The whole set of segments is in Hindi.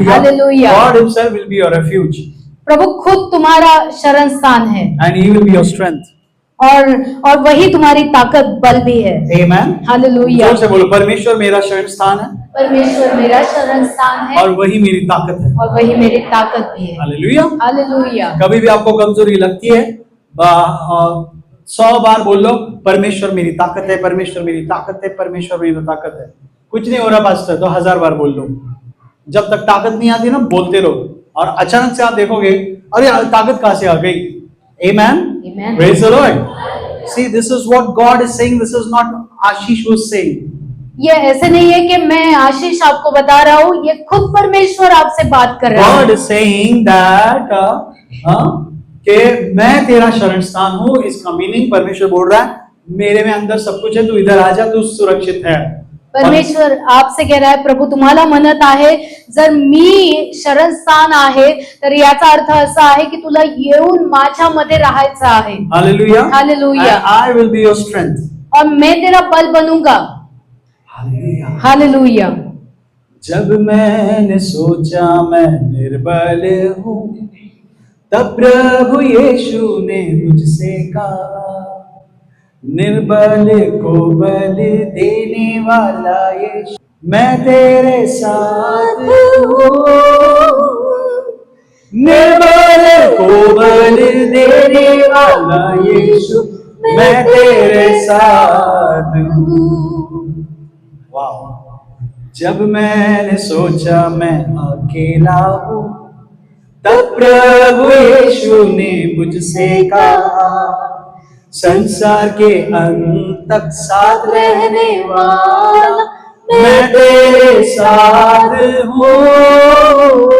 Hallelujah. God himself will be your refuge प्रभु खुद तुम्हारा शरण स्थान है and he will be your strength. और वही तुम्हारी ताकत बल भी है। Amen. हालेलुया। जोर से बोलो, परमेश्वर मेरा शरण स्थान है परमेश्वर मेरा शरण स्थान है और वही मेरी ताकत है। और वही मेरी ताकत भी है। हालेलुया। हालेलुया। कभी भी आपको कमजोरी लगती है, 100 बार बोल लो, परमेश्वर मेरी ताकत है, परमेश्वर मेरी ताकत है, परमेश्वर मेरी ताकत है। कुछ नहीं हो रहा पास्टर, तो 1000 बार बोल लो। जब तक ताकत नहीं आती ना, बोलते रहो, और अचानक से आप देखोगे, अरे ताकत कहां से आ गई। Amen. Amen. Praise the Lord. See, this is what God is saying. This is not Ashish who's saying. ये ऐसे नहीं है कि मैं आशीष आपको बता रहा हूँ, ये खुद परमेश्वर आपसे बात कर रहा है। God is saying that कि मैं तेरा शरण स्थान हूँ। इसका मीनिंग परमेश्वर बोल रहा है, मेरे में अंदर सब कुछ है, तू इधर आजा, तू सुरक्षित है। परमेश्वर आपसे कह रहा आहे, प्रभू तुम्हाला म्हणत आहे, जर मी शरणस्थान आहे तर याचा अर्थ असा आहे की तुला येऊन माझ्यामध्ये राहायचं आहे। Hallelujah. Hallelujah. I will be your strength. और मैं तेरा बल बनूंगा। हालेलुया। हालेलुया। जब मैंने सोचा मैं निर्बल हूँ, तब प्रभु यीशु ने मुझसे कहा, निर्बल को बल देने वाला यीशु, मैं तेरे साथ हूँ। निर्बल को बल देने वाला यीशु, मैं तेरे साथ हूँ। वाह। जब मैंने सोचा मैं अकेला हूँ, तब प्रभु यीशु ने मुझसे कहा, संसार के अंत तक साथ रहने वाला मैं तेरे साथ हूँ।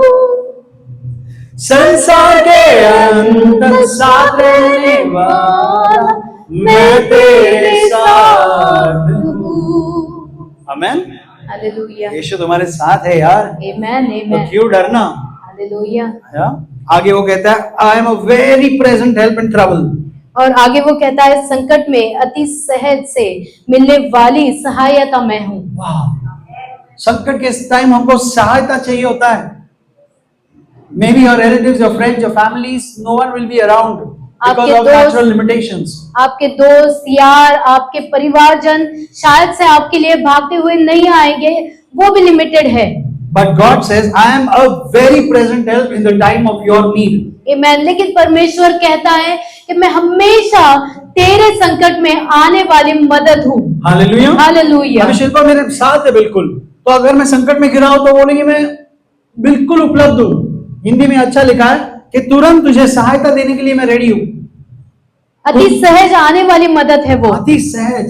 संसार के अंत तक साथ रहने वाला मैं तेरे साथ हूँ। आमेन। हालेलुया। यीशु तुम्हारे साथ है यार। आमेन। तो आमेन। क्यों डरना। हालेलुया। आगे वो कहता है, I am a very present help in trouble. और आगे वो कहता है, संकट में अति सहज से मिलने वाली सहायता मैं हूँ। संकट के टाइम हमको सहायता चाहिए होता है। May be your relatives, your friends, your families, no one will be around because of natural limitations. आपके दोस्त, यार, आपके परिवारजन शायद से आपके लिए भागते हुए नहीं आएंगे, वो भी लिमिटेड है। But God says, I am a very present help in the time of your need. Amen. लेकिन परमेश्वर कहता है कि मैं हमेशा तेरे संकट में आने वाली मदद हूँ। Hallelujah. Hallelujah. अभी शिल्पा मेरे साथ है बिल्कुल, तो अगर मैं संकट में गिरा हूं तो बोलेंगे मैं बिल्कुल उपलब्ध हूँ। हिंदी में अच्छा लिखा है कि तुरंत तुझे सहायता देने के लिए मैं रेडी हूँ। अति सहज आने वाली मदद है वो। अति सहज,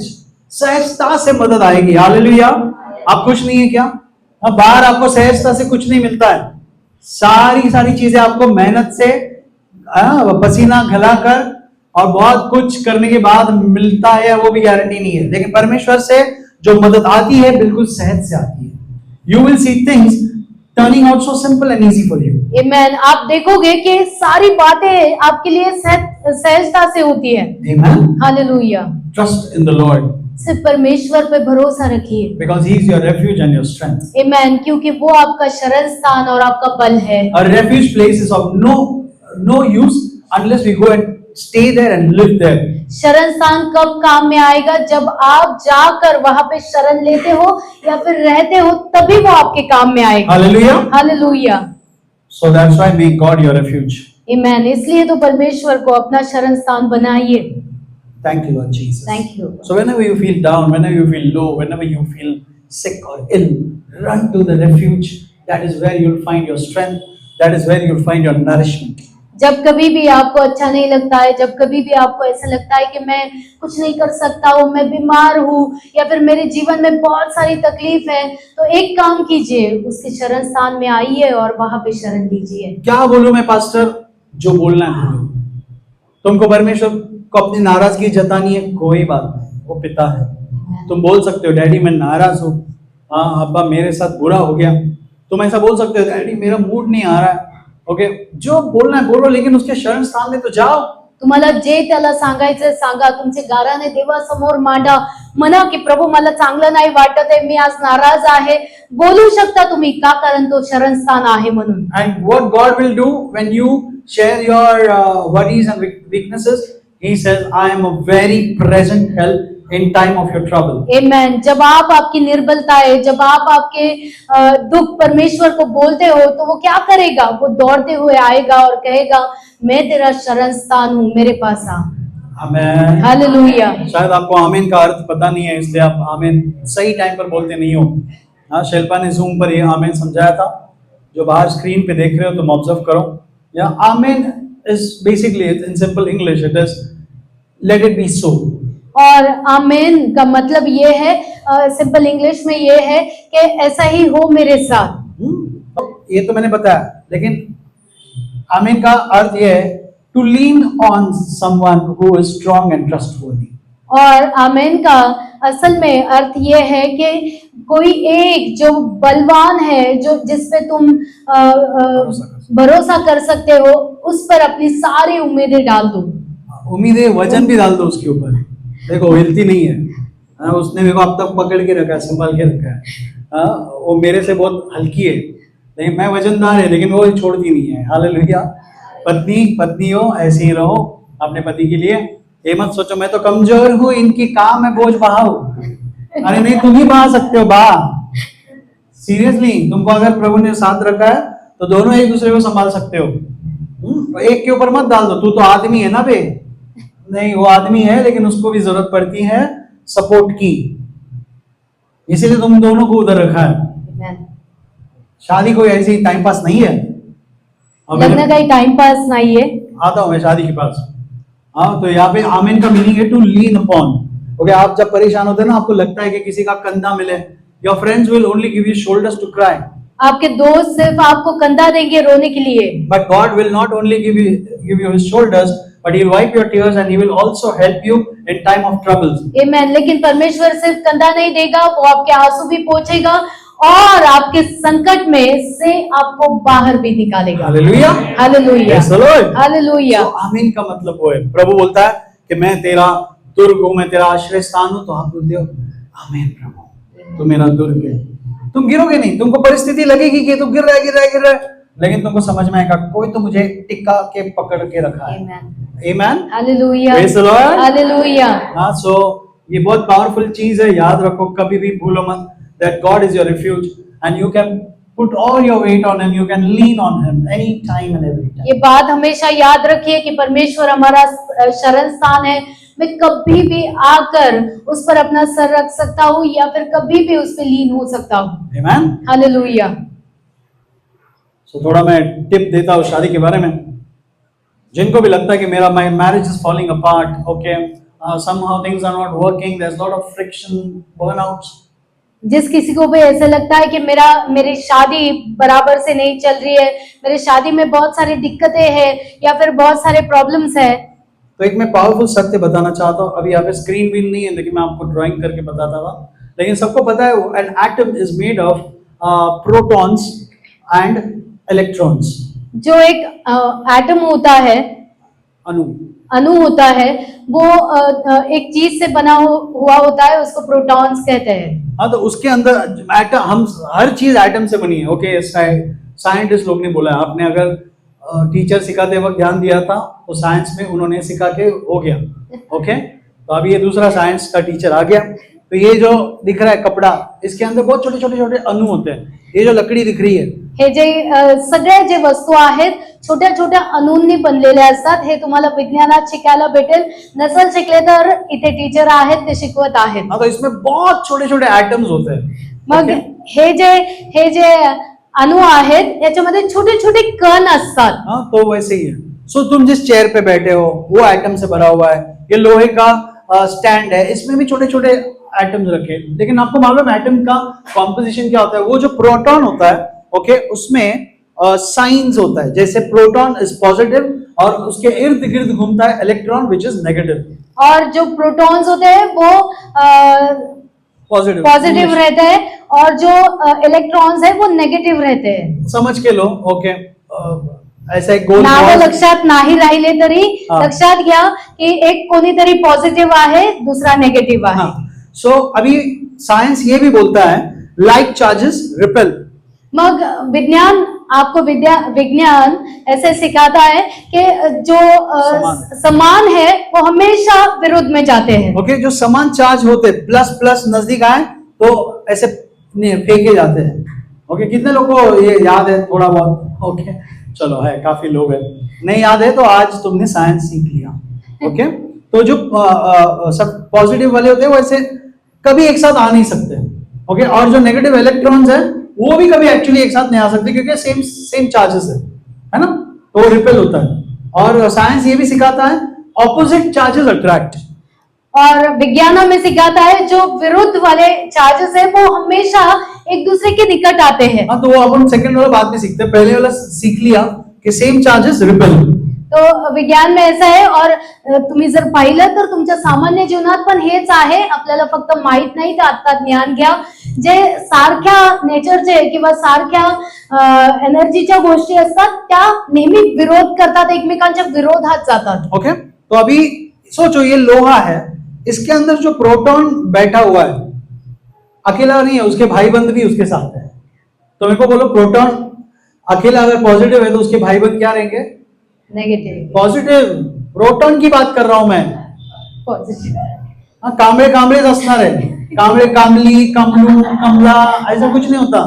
सहजता से मदद आएगी। हालेलुया। आप खुश नहीं है क्या? बाहर आपको सहजता से कुछ नहीं मिलता है। सारी चीजें आपको मेहनत से पसीना गलाकर और बहुत कुछ करने के बाद मिलता है, वो भी गारंटी नहीं है। लेकिन परमेश्वर से जो मदद आती है बिल्कुल सहज से आती है। You will see things turning out so simple and easy for you. Amen. आप देखोगे कि सारी बातें आपके लिए सहजता से होती है। Amen. Hallelujah. Trust in the Lord. सिर्फ परमेश्वर पे भरोसा रखिए। Because he is your refuge and your strength. Amen. क्योंकि वो आपका शरण स्थान और आपका बल है। A refuge place is of no use unless we go and stay there and live there. शरण स्थान कब काम में आएगा? जब आप जाकर वहां पे शरण लेते हो या फिर रहते हो, तभी वो आपके काम में आएगा। Hallelujah. Hallelujah. So that's why make God your refuge. Amen. इसलिए तो परमेश्वर को अपना शरण स्थान बनाइए। Thank you, Lord Jesus. Thank you. So whenever you feel down, whenever you feel low, whenever you feel sick or ill, run to the refuge. That is where you'll find your strength. That is where you'll find your nourishment. जब कभी भी आपको अच्छा नहीं लगता है, जब कभी भी आपको ऐसा लगता है कि मैं कुछ नहीं कर सकता हूँ, मैं बीमार हूँ, या फिर मेरे जीवन में बहुत सारी तकलीफ है, तो एक काम कीजिए, उसके शरण स्थान में आइए और वहां पे शरण लीजिए। क्या बोलूं मैं पास्टर? जो बोलना है बोलो। तुमको परमेश्वर को अपनी नाराजगी जतानी है, कोई बात नहीं, वो पिता है। तुम बोल सकते हो, डैडी मैं नाराज हूँ, हाँ अब्बा मेरे साथ बुरा हो गया। तुम ऐसा बोल सकते हो, डैडी मेरा मूड नहीं आ रहा है। ओके, जो बोलना है बोलो, लेकिन उसके शरण स्थान में तो जाओ, तुम्हाला जे त्याला सांगायचं सांगा, तुमचे गाराने देवासमोर मांडा. म्हणा की प्रभू मला चांगलं नाही वाटत आहे, मी आज नाराज आहे. बोलू शकता तुम्ही, का? कारण तो शरणस्थान आहे म्हणून. And what God will do when you share your worries and weaknesses, He says, I am a very present help in time of your trouble. आमेन. जब आप आपकी निर्बलताएं, जब आप आपके दुख परमेश्वर को बोलते हो, तो वो क्या करेगा? वो दौड़ते हुए आएगा और कहेगा, मैं तेरा शरण स्थान हूँ, मेरे पास आ. Amen. हालेलुया. शायद आपको आमीन का अर्थ पता नहीं है, इसलिए आप आमीन सही टाइम पर बोलते नहीं हो. हाँ, शिल्पा ने जूम पर ये आमीन समझाया था. जो बाहर स्क्रीन पे देख रहे हो तुम ऑब्जर्व करो. या आमीन is basically in simple English it is let it be so. और आमीन का मतलब ये है, सिंपल इंग्लिश में ये है कि ऐसा ही हो मेरे साथ. ये तो मैंने बताया, लेकिन आमीन का अर्थ ये है to lean on someone who is strong and trustworthy. और आमीन का असल में अर्थ ये है कि कोई एक जो बलवान है, जो जिस पे तुम भरोसा कर सकते हो, उस पर अपनी सारी उम्मीदें डाल दो. उम्मीदें, वजन भी डाल दो उसके ऊपर. देखो हिलती नहीं है. हाँ, उसने मेरे को अब तक पकड़ के रखा है, संभाल के रखा है. हाँ, वो मेरे से बहुत हल्की है, लेकिन मैं वजनदार है, लेकिन वो छोड़ती नहीं है. हालेलुया. पत्नी हो ऐसे ही रहो अपने पति के लिए. ये मत सोचो मैं तो कमजोर हूँ, इनकी काम है बोझ बहाओ. अरे नहीं, तुम ही बहा सकते हो. सीरियसली, तुमको अगर प्रभु ने साथ रखा है तो दोनों एक दूसरे को संभाल सकते हो. एक के ऊपर मत डाल दो, तू तो आदमी है ना बे. नहीं, वो आदमी है, लेकिन उसको भी जरूरत पड़ती है सपोर्ट की. इसीलिए तुम दोनों को उधर रखा है. आमीन. शादी कोई ऐसी टाइम पास नहीं है. लगना का टाइम पास नहीं है. आता हूँ मैं शादी के पास. हाँ, तो यहाँ पे आमीन का मीनिंग है टू लीन अपॉन. ओके, आप जब परेशान होते हैं ना, आपको लगता है कि किसी का कंधा मिले. Your friends will only give you shoulders to cry. आपके दोस्त सिर्फ आपको कंधा देंगे रोने के लिए. But God will not only give you his shoulders, but he will wipe your tears and he will also help you in time of troubles. आमीन. लेकिन परमेश्वर सिर्फ कंधा नहीं देगा, वो आपके आंसू भी पोंछेगा और आपके संकट में से आपको बाहर भी निकालेगा. Hallelujah. Hallelujah. Praise the Lord. Hallelujah. तो आमीन का मतलब वो है, प्रभु बोलता है कि मैं तेरा दुर्ग हूं, मैं तेरा आश्रय स्थान हूं. तो आप बोलते हो आमीन प्रभु, तू मेरा दुर्ग है. तुम गिरोगे नहीं. तुमको परिस्थिति लगेगी कि तुम गिर रहे, लेकिन तुमको समझ में आएगा कोई तो मुझे टिक्का के पकड़ के रखा है. आमीन. Hallelujah. Praise the Lord. Hallelujah. हाँ, सो ये बहुत पावरफुल चीज है. याद रखो, कभी भी भूलो मत that God is your refuge and you can put all your weight on him, you can lean on him any time and every time. ये बात हमेशा याद रखिए कि परमेश्वर हमारा शरण स्थान है. मैं कभी भी आकर उस पर अपना सर रख सकता हूँ या फिर कभी भी उस पर लीन हो सकता हूँ. Amen. हालेलुया. So थोड़ा मैं टिप देता हूँ शादी के बारे में. जिनको भी लगता है कि मेरा my marriage is falling apart, okay, somehow things are not working, there's a lot of friction, burnouts. जिस किसी को भी ऐसा लगता है कि मेरी शादी बराबर से नहीं चल रही है, मेरी शादी में बहुत सारी दिक्कतें हैं या फिर बहुत सारे प्रॉब्लम्स है, तो एक मैं पावरफुल सत्य बताना चाहता हूँ. अभी यहाँ पे स्क्रीन भी नहीं है, लेकिन मैं आपको ड्राइंग करके बताता था. लेकिन सबको पता है an atom is made of protons and electrons. जो एक एटम होता है, अणु होता है, वो एक चीज से बना हुआ होता है, उसको प्रोटॉन्स कहते हैं. हाँ, तो उसके अंदर एटम, हम हर चीज एटम से बनी है. ओके, साइंटिस्ट लोग ने बोला है. आपने अगर टीचर सिखाते वक्त ध्यान दिया था तो साइंस में उन्होंने सिखा के हो गया. ओके, तो अभी ये दूसरा साइंस का टीचर आ गया. तो ये जो दिख रहा है कपड़ा, इसके अंदर बहुत छोटे छोटे अणु होते हैं. ये जो लकड़ी दिख रही है, हे जे सगळ्या जे वस्तू आहेत छोट्या छोट्या अणूंनी बनलेल्या असतात. हे तुम्हाला विज्ञानात शिकायला भेटेल. नसेल शिकले तर इथे टीचर आहेत, ते शिकवत आहेत. हाँ, तो इसमें बहुत छोटे छोटे एटम्स होते हैं. मग हे जे अणु आहेत याच्यामध्ये छोटे छोटे कण असतात. हाँ, तो वैसे ही है. सो तुम जिस चेयर पे बैठे हो वो एटम से भरा हुआ है. ये लोहे का स्टैंड है, इसमें भी छोटे छोटे एटम्स रखे. लेकिन आपको मालूम है एटम का कॉम्पोजिशन क्या होता है? वो जो प्रोटॉन होता है, ओके, उसमें साइंस होता है. जैसे प्रोटॉन इज पॉजिटिव और उसके इर्द गिर्द घूमता है इलेक्ट्रॉन विच इज नेगेटिव. और जो प्रोटॉन्स होते हैं वो पॉजिटिव रहते हैं और जो इलेक्ट्रॉन्स है वो नेगेटिव रहते हैं. समझ के लो. ओके, ऐसा एक गोल नावं लक्षात नाही राहिले तरी हा. लक्षात घ्या की एक कोणीतरी पॉझिटिव्ह आहे, दुसरा नेगेटिव्ह आहे. हाँ, सो अभी साइंस ये भी बोलता है लाइक चार्जेस रिपेल. मग विज्ञान आपको विज्ञान ऐसे सिखाता है कि जो समान है वो हमेशा विरुद्ध में जाते हैं. ओके, जो समान चार्ज होते प्लस प्लस नजदीक आए तो ऐसे फेंके जाते हैं. ओके, कितने लोगों को ये याद है थोड़ा बहुत? ओके, चलो है, काफी लोग हैं. नहीं याद है तो आज तुमने साइंस सीख लिया. ओके, तो जो सब पॉजिटिव वाले होते हैं वो ऐसे कभी एक साथ आ नहीं सकते. ओके, और जो नेगेटिव इलेक्ट्रॉन्स है वो भी कभी एक्चुअली एक साथ नहीं आ सकते क्योंकि सेम चार्जेस है ना, तो वो रिपेल होता है. और साइंस ये भी सिखाता है ऑपोजिट चार्जेस अट्रैक्ट. और विज्ञान हमें सिखाता है जो विरुद्ध वाले चार्जेस है वो हमेशा एक दूसरे के निकट आते हैं. हाँ, तो वो अपन सेकंड वाला बाद में सीखते हैं, पहले वाला सीख लिया कि सेम चार्जेस रिपेल. तो विज्ञान में ऐसा आहे. और तुम्ही जर पाहिलं तर तुमच्या सामान्य जीवनात पण हेच आहे. आपल्याला फक्त माहित नाही तर आता ज्ञान घ्या. जे सारख्या नेचरचे किंवा सारख्या एनर्जीच्या गोष्टी असतात त्या नेहमी विरोध करतात, एकमेकांच्या विरोधात जातात. ओके, तो अभी सोचो ये लोहा है, इसके अंदर जो प्रोटॉन बैठा हुआ है अकेला नहीं है, उसके भाई बंद भी उसके साथ है. तो मेरे को बोलो, प्रोटॉन अकेला अगर पॉजिटिव है तो उसके भाई बंद क्या रहेंगे? नेगेटिव. पॉझिटिव्ह. प्रोटॉन की बात कर रहा हूं मैं. पॉझिटिव्ह. हाँ, कांबळे कांबळेच असणार है. कांबळे कांबली कमलू कमला ऐसा कुछ नहीं होता,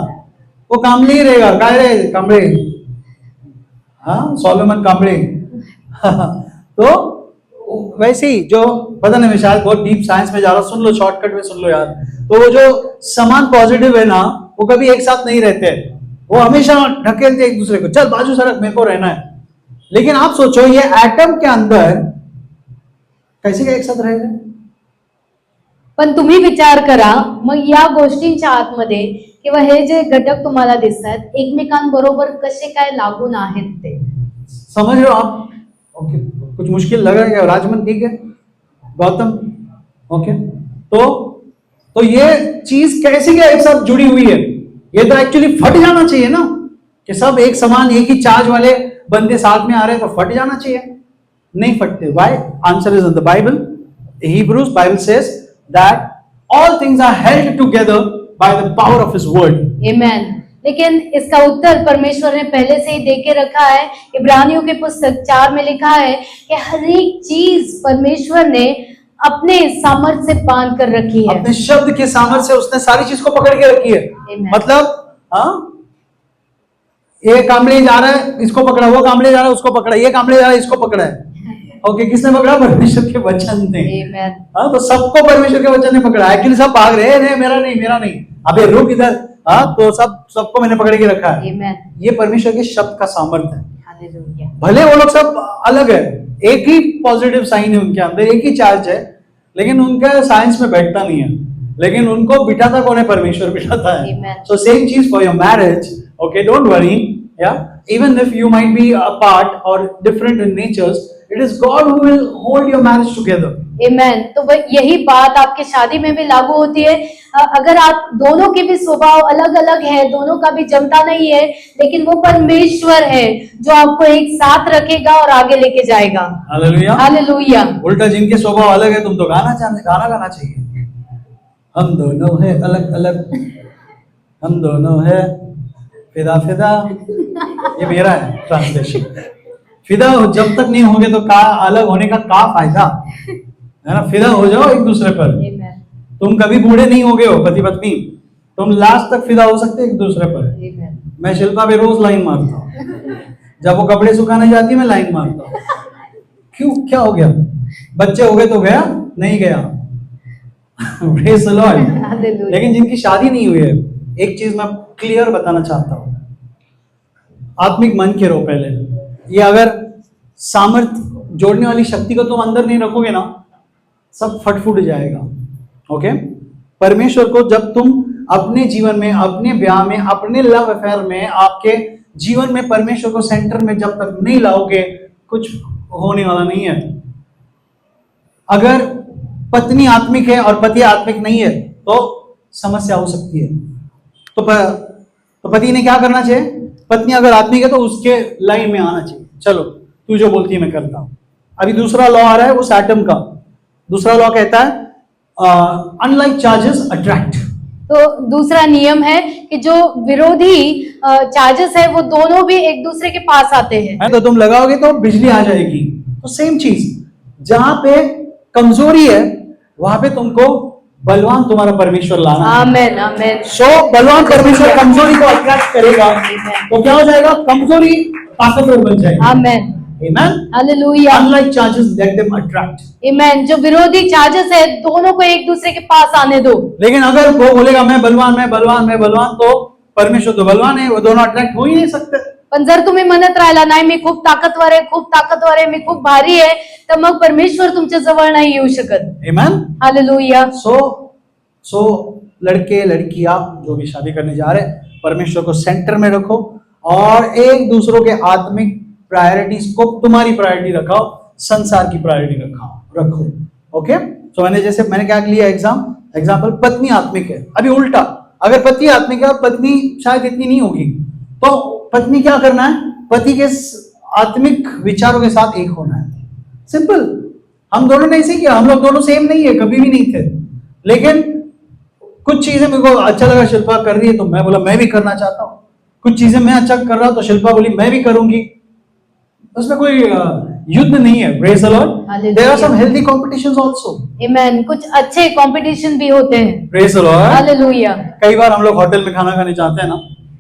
वो कांबले ही रहेगा. काय रे कांबळे? हाँ, सोलोमन कांबळे. तो वैसे ही जो पता नहीं, मैं शायद बहुत डीप साइंस में जा रहा हूं, सुन लो, शॉर्टकट में सुन लो यार. तो वो जो समान पॉजिटिव है ना वो कभी एक साथ नहीं रहते, वो हमेशा ढकेलते एक दूसरे को, चल बाजू सड़क, मेरे को रहना है. लेकिन आप सोचो ये एटम के अंदर कैसे एक साथ रहेगा? पण तुम्ही विचार करा मग या गोष्टींच्या आतमध्ये किंवा हे जे घटक तुम्हाला दिसतात एकमेकांबरोबर कसे काय लागून आहेत ते. समझ रहे हो आप? ओके, कुछ मुश्किल लग रहा है क्या? राजमन ठीक है? गौतम ओके. तो ये चीज कैसे क्या एक साथ जुड़ी हुई है? ये तो एक्चुअली फट जाना चाहिए ना, कि सब एक समान एक ही चार्ज वाले बंदे साथ में आ रहे हैं तो फट जाना चाहिए. नहीं फटते. Why? Answer is in the Bible. Hebrews Bible says that all things are held together by the power of his word. आमेन. लेकिन इसका उत्तर परमेश्वर ने पहले से ही दे के रखा है. इब्रानियों के पुस्तक 4 में लिखा है कि हर एक चीज परमेश्वर ने अपने सामर्थ्य से बांध कर रखी है. अपने शब्द के सामर्थ्य से उसने सारी चीज को पकड़ के रखी है. Amen. मतलब हाँ, ये कांबळे जा रहा है इसको पकड़ा, वो कांबळे जा रहा है उसको पकड़ा, ये कांबळे जा रहा है इसको पकड़ा है. ओके, किसने पकड़ा? परमेश्वर के वचन ने. Amen. हाँ, तो सबको परमेश्वर के वचन ने पकड़ा. एक्चुअली सब भाग रहे हैं, मेरा नहीं मेरा नहीं, अबे रुक इधर. हाँ, तो सबको मैंने पकड़ के रखा है. Amen. ये परमेश्वर के शब्द का सामर्थ्य है. हालेलुया. भले वो लोग सब अलग है, एक ही पॉजिटिव साइन है उनके अंदर, एक ही चार्ज है, लेकिन उनका साइंस में बैठता नहीं है. लेकिन उनको बिठाता कौन है? परमेश्वर बिठाता है. Amen. सो सेम चीज for your marriage. Okay, don't worry. Yeah, even if you might be apart or different in natures, it is God who will hold your marriage together. Amen. तो यही बात आपके शादी में भी लागू होती है. अगर आप दोनों के भी स्वभाव अलग अलग है, दोनों का भी जमता नहीं है, लेकिन वो परमेश्वर है जो आपको एक साथ रखेगा और आगे लेके जाएगा. हालेलुया. हालेलुया. उल्टा जिनके स्वभाव अलग है तुम तो गाना गाना चाहिए. हम दोनों है अलग अलग, हम दोनों है फिदा फिदा. ये मेरा है ट्रांसलेशन. फिदा जब तक नहीं होगे तो का अलग होने का फायदा है ना. फिदा हो जाओ एक दूसरे पर. Amen. तुम कभी बूढ़े नहीं हो गए हो पति पत्नी, तुम लास्ट तक फिदा हो सकते एक दूसरे पर. Amen. मैं शिल्पा पे रोज लाइन मारता हूँ, जब वो कपड़े सुखाने जाती है मैं लाइन मारता हूँ. क्यों, क्या हो गया? बच्चे हो गए तो गया, नहीं गया. Praise the Lord. Hallelujah. लेकिन जिनकी शादी नहीं हुई है, एक चीज मैं क्लियर बताना चाहता हूं, आत्मिक मन के रो पहले. ये अगर सामर्थ्य जोड़ने वाली शक्ति को तुम अंदर नहीं रखोगे ना, सब फट जाएगा. ओके, परमेश्वर को जब तुम अपने जीवन में, अपने ब्याह में, अपने लव अफेयर में, आपके जीवन में परमेश्वर को सेंटर में जब तक नहीं लाओगे, कुछ होने वाला नहीं है. अगर पत्नी आत्मिक है और पति आत्मिक नहीं है तो समस्या हो सकती है. तो पति ने क्या करना चाहिए? पत्नी अगर आत्मिक है तो उसके लाइन में आना चाहिए, चलो तू जो बोलती है मैं करता हूं। अभी दूसरा लॉ आ रहा है वो एटम का। दूसरा लॉ कहता है अनलाइक चार्जेस अट्रैक्ट। तो दूसरा नियम है कि जो विरोधी चार्जेस है वो दोनों भी एक दूसरे के पास आते हैं। तो तुम लगाओगे तो बिजली आ जाएगी। तो सेम चीज, जहां पे कमजोरी है वहां पे तुमको बलवान तुम्हारा परमेश्वर लाना है। आमेन आमेन। सो बलवान परमेश्वर कमजोरी को अट्रैक्ट करेगा, तो क्या हो जाएगा? कमजोरी ताकतवर बन जाएगी। आमेन Amen? Hallelujah. Unlike charges, let them attract. आमेन। जो विरोधी चार्जेस है दोनों को एक दूसरे के पास आने दो। लेकिन अगर वो बोलेगा मैं बलवान मैं बलवान मैं बलवान, तो परमेश्वर तो बलवान है, वो दोनों अट्रैक्ट हो ही नहीं सकते। पण जर तुम्ही म्हणत राहिला नाही मी खूप ताकदवर आहे मी खूप भारी आहे, तर मग परमेश्वर तुमच्या जवळ नाही येऊ शकत। Amen? हालेलुया। सो लड़के लड़कियां जो भी शादी करने जा रहे हैं, परमेश्वर को सेंटर में रखो और एक दूसरों के आत्मिक प्रायोरिटीज को तुम्हारी प्रायोरिटी रखाओ, संसार की प्रायोरिटी रखो। ओके? तो मैंने क्या लिया एग्जाम्पल, पत्नी आत्मिक है। अभी उल्टा, अगर पति आत्मिक है और पत्नी शायद इतनी नहीं होगी, तो पत्नी क्या करना है? पति के आत्मिक विचारों के साथ एक होना है। सिंपल। हम दोनों ने ऐसे किया, हम लोग दोनों सेम नहीं है, कभी भी नहीं थे, लेकिन कुछ चीजें मेरे को अच्छा लगा शिल्पा कर रही है तो मैं बोला मैं भी करना चाहता हूँ। कुछ चीजें मैं अच्छा कर रहा हूं तो शिल्पा बोली मैं भी करूंगी। उसमें कोई युद्ध नहीं है। Praise the Lord. There are some healthy competitions also. आमेन। कुछ अच्छे कंपटीशन भी होते हैं। Praise the Lord. हालेलुया। कई बार हम लोग होटल में खाना खाने जाते हैं ना,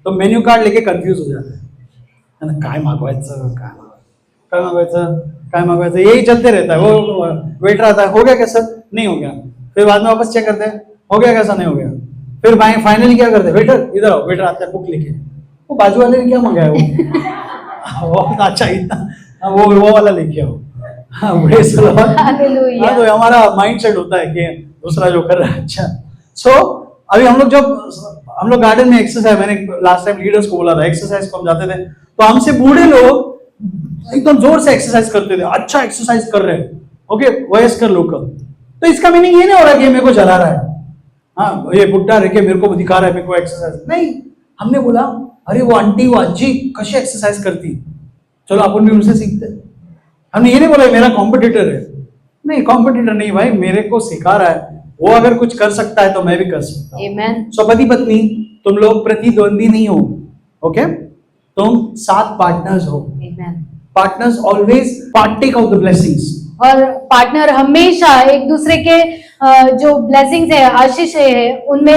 तो मेन्यू कार्ड लेके कंफ्यूज हो जाते हैं, काय मागवायचं काय मागवायचं यही चलते रहता है। वो वेटर आता है, हो गया क्या सर? नहीं हो गया। फिर बाद में वापस चेक करते हैं, हो गया कैसा? नहीं हो गया। फिर फाइनली क्या करते हैं? वेटर इधर आओ। वेटर आता है बुक लेके, वो बाजू वाले ने क्या मंगाया वो अच्छा इतना वो वाला लेके आओ। हालेलुया। तो हमारा माइंड सेट होता है कि दूसरा जो कर रहा है अच्छा। सो अभी हम लोग गार्डन में एक्सरसाइज, मैंने लास्ट टाइम लीडर्स को बोला था, एक्सरसाइज को हम जाते थे तो हमसे बूढ़े लोग एकदम जोर से एक्सरसाइज करते थे, अच्छा एक्सरसाइज कर रहे हैं। ओके, वयस्कर लोग। तो इसका मीनिंग ये नहीं हो रहा कि मेरे को जला रहा है, हाँ ये बुढ़ा रह के मेरे को दिखा रहा है मेरे को एक्सरसाइज नहीं। हमने बोला अरे वो आंटी वो आजी कशी एक्सरसाइज करती, चलो अपन भी उनसे सीखते। हमने ये नहीं बोला मेरा कॉम्पिटिटर है, नहीं कॉम्पिटिटर नहीं भाई, मेरे को सिखा रहा है, वो अगर कुछ कर सकता है तो मैं भी कर सकता हूँ। आमेन। सो पति पत्नी तुम लोग प्रतिद्वंदी नहीं हो, ओके? तुम साथ पार्टनर्स हो। Amen. Partners always partake of the blessings. और पार्टनर हमेशा एक दूसरे के जो ब्लेसिंग्स है, आशीष है, उनमें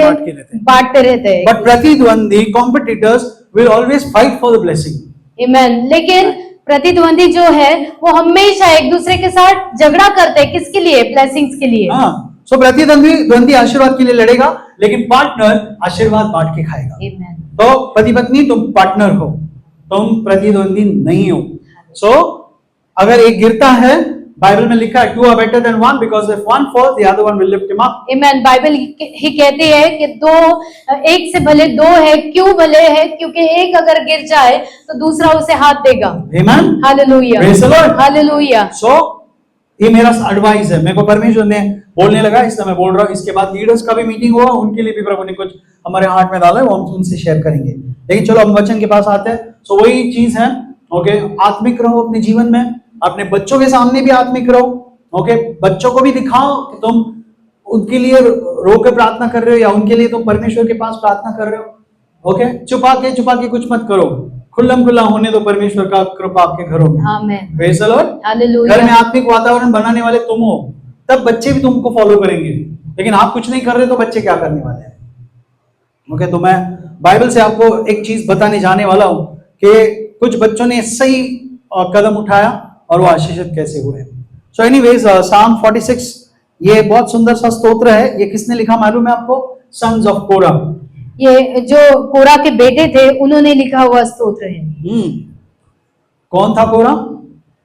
बांटते रहते हैं। बट प्रतिद्वंदी competitors will always fight for the blessing. Amen. लेकिन प्रतिद्वंदी जो है वो हमेशा एक दूसरे के साथ झगड़ा करते हैं, किसके लिए? ब्लेसिंग्स के लिए। हाँ, सो प्रतिद्वंदी आशीर्वाद के लिए लड़ेगा, लेकिन पार्टनर आशीर्वाद बांट के खाएगा। आमेन। तो पति पत्नी तुम पार्टनर हो, तुम प्रतिद्वंदी नहीं हो। सो अगर एक गिरता है, बाइबल में लिखा है 2 are better than 1 because if one falls the other one will lift him up. Amen. Bible ही कहती है कि एक से भले दो है। क्यों भले है? क्योंकि एक अगर गिर जाए तो दूसरा उसे हाथ देगा। Amen. Hallelujah. Praise the Lord. Hallelujah. So ये मेरा एडवाइस है, मेरे को परमेश्वर ने बोलने लगा इसलिए मैं बोल रहा हूँ। इसके बाद लीडर्स का भी मीटिंग हुआ, उनके लिए भी प्रभु ने कुछ हमारे हाथ में डाला है, वो हम उनसे शेयर करेंगे। लेकिन चलो हम वचन के पास आते हैं। सो वही चीज है, ओके? आत्मिक रहो अपने जीवन में, अपने बच्चों के सामने भी आत्मिक रहो। ओके, बच्चों को भी दिखाओ कि तुम उनके लिए रो के प्रार्थना कर रहे हो या उनके लिए तुम परमेश्वर के पास प्रार्थना कर रहे हो। ओके, छुपा के कुछ मत करो, खुल्लम खुल्ला होने दो परमेश्वर का कृपा आपके घरों में। Amen. Praise the Lord. Hallelujah. घर में आत्मिक वातावरण बनाने वाले तुम हो, तब बच्चे भी तुमको फॉलो करेंगे। लेकिन आप कुछ नहीं कर रहे तो बच्चे क्या करने वाले हैं? ओके, तो मैं बाइबल से आपको एक चीज बताने जाने वाला हूं कि कुछ बच्चों ने सही कदम उठाया और वो आशीषित कैसे हुए। सो एनीवेज, साम 46 ये बहुत सुंदर सा स्तोत्र है। ये किसने लिखा मालूम है आपको? सन्स ऑफ कोरा। ये जो कोरा के बेटे थे उन्होंने लिखा हुआ स्तोत्र है। कौन था कोरा?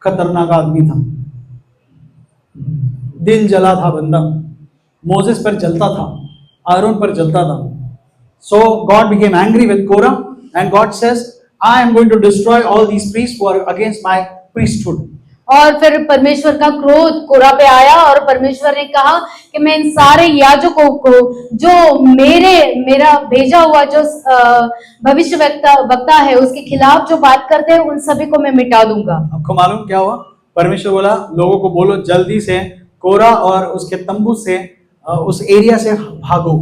खतरनाक आदमी था, दिल जला था बंदा, मोसेस पर जलता था, आरोन पर जलता था। So God became angry with Korah and God says I am going to destroy all these priest who are against my priesthood. और फिर परमेश्वर का क्रोध कोरा पे आया और परमेश्वर ने कहा कि मैं इन सारे याजकों को जो मेरा भेजा हुआ जो भविष्य वक्ता है उसके खिलाफ जो बात करते हैं उन सभी को मैं मिटा दूंगा। आपको मालूम क्या हुआ? परमेश्वर बोला लोगों को बोलो जल्दी से कोरा और उसके तंबू से उस एरिया से भागो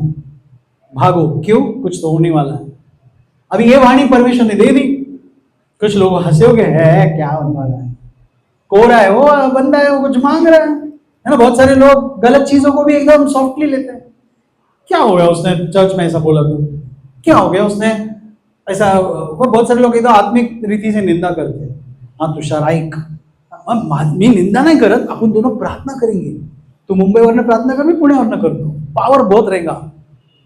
भागो। क्यों? कुछ तो होने वाला है। अभी ये वाणी परमेश्वर ने दे दी। कुछ लोग हंसे हो गए, है क्या होने वाला है, कोरा है वो बंदा है, वो कुछ मांग रहा है ना। बहुत सारे लोग गलत चीजों को भी एकदम सॉफ्टली लेते हैं। क्या हो गया उसने चर्च में ऐसा बोला तो, क्या हो गया उसने ऐसा। वो बहुत सारे लोग एकदम आत्मिक रीति से निंदा करते हैं। हाँ तुषार ऐक, मी निंदा नाही करत, आपण दोनों प्रार्थना करेंगे। तू मुंबईवरनं प्रार्थना कर, मी पुण्यावरनं करतो। पावर बहुत रहेगा,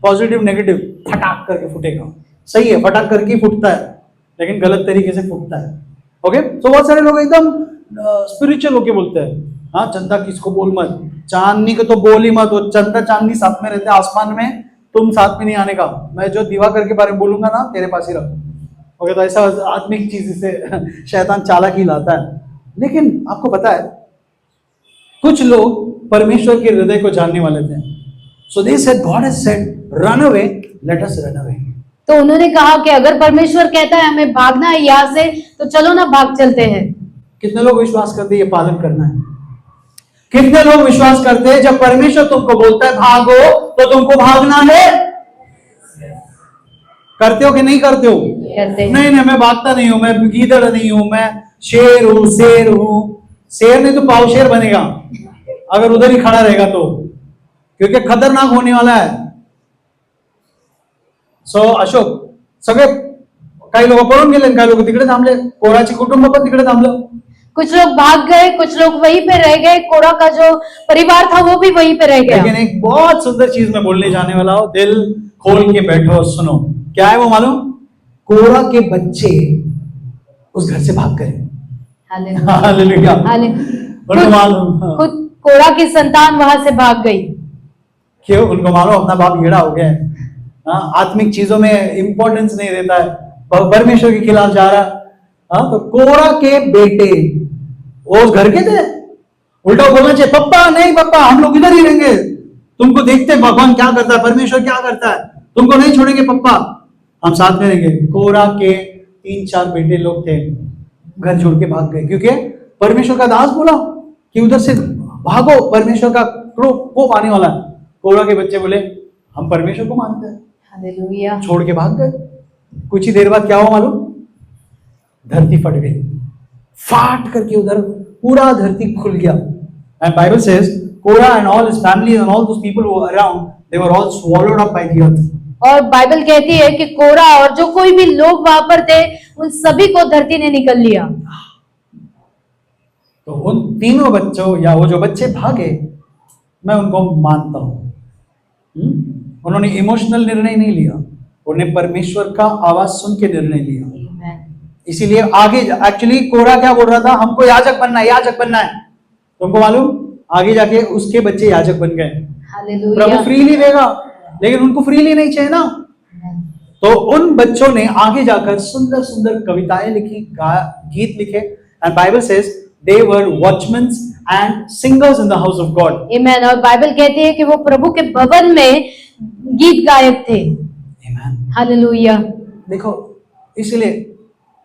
पॉजिटिव नेगेटिव फटाक करके फूटेगा। सही है, फटाक करके ही फूटता है, लेकिन गलत तरीके से फूटता है। ओके, तो बहुत सारे लोग एकदम स्पिरिचुअल होके बोलते हैं, हाँ चंदा किसको बोल मत, चांदनी को तो बोल ही मत, वो चंदा चांदनी साथ में रहते हैं आसमान में, तुम साथ में नहीं आने का। मैं जो दिवाकर के बारे में बोलूंगा ना तेरे पास ही रख। ओके, तो ऐसा आत्मिक चीज से शैतान चालाकी लाता है। लेकिन आपको पता है कुछ लोग परमेश्वर के हृदय को जानने वाले थे। So they said God has said run away, let us run away. तो उन्होंने कहा कि अगर परमेश्वर कहता है हमें भागना है यहाँ से, तो चलो ना भाग चलते हैं। कितने लोग विश्वास करते हैं ये पालन करना है? कितने लोग विश्वास करते हैं जब परमेश्वर तुमको बोलता है भागो तो तुमको भागना है? करते हो कि नहीं करते हो? कहते नहीं नहीं, मैं भागता नहीं हूं, मैं गीदड़ नहीं हूं, मैं शेर हूं, शेर हूं। शेर नहीं तो पावशेर बनेगा अगर उधर ही खड़ा रहेगा तो, क्योंकि खतरनाक होने वाला है। सो अशोक, सगळे काही लोक पळून गेले, काही लोक तिकडे थांबले, कोराची कुटुंब पण तिकडे थांबलं। कुछ लोग भाग गए, कुछ लोग वहीं पे रह गए, कोरा का जो परिवार था वो भी वहीं पे रह गया। लेकिन एक बहुत सुंदर चीज मैं बोलने जाने वाला हूं, दिल खोल के बैठो सुनो। क्या है वो मालूम? कोरा के बच्चे उस घर से भाग गए। हालेलुया। उनको मालूम, खुद कोरा की संतान वहां से भाग गई। क्यों? उनको मालूम अपना बाप हीड़ा हो गया है। हाँ, आत्मिक चीजों में इंपॉर्टेंस नहीं देता है, परमेश्वर के खिलाफ जा रहा। हाँ, तो कोरा के बेटे वो उस घर के थे। उल्टा बोलना चाहिए, पप्पा नहीं पप्पा, हम लोग इधर ही रहेंगे, तुमको देखते हैं भगवान क्या करता है, परमेश्वर क्या करता है, तुमको नहीं छोड़ेंगे पप्पा, हम साथ में रहेंगे। कोरा के 3-4 बेटे लोग थे, घर छोड़ के भाग गए, क्योंकि परमेश्वर का दास बोला कि उधर से भागो, परमेश्वर का कोप आने वाला है। कोरा के बच्चे बोले हम परमेश्वर को मानते हैं, हालेलुया। छोड़ के भाग गए। कुछ ही देर बाद क्या हुआ मालूम? धरती फट गई, फाट करके उधर पूरा धरती खुल गया। And Bible says Korah and all his family and all those people who were around, they were all swallowed up by the earth. और बाइबल कहती है कि कोरा और जो कोई भी लोग वहां पर थे उन सभी को धरती ने निकल लिया। तो उन तीनों बच्चों या वो जो बच्चे भागे, मैं उनको मानता हूं। उन्होंने इमोशनल निर्णय नहीं लिया, उन्होंने परमेश्वर का आवाज सुन के निर्णय लिया। इसीलिए आगे एक्चुअली कोरा क्या बोल रहा था, हमको याजक बनना है, याजक बनना है। तुमको मालूम आगे जाके उसके बच्चे याजक बन गए। प्रभु फ्रीली देगा, लेकिन उनको फ्रीली नहीं चाहिए ना। तो उन बच्चों ने आगे जाकर सुंदर सुंदर कविताएं लिखी, गीत लिखे। And Bible says they were watchman and singers in the house of God. Amen. और बाइबल कहती है कि वो प्रभु के भवन में गीत गायक थे। आमेन। हालेलुया। देखो, इसलिए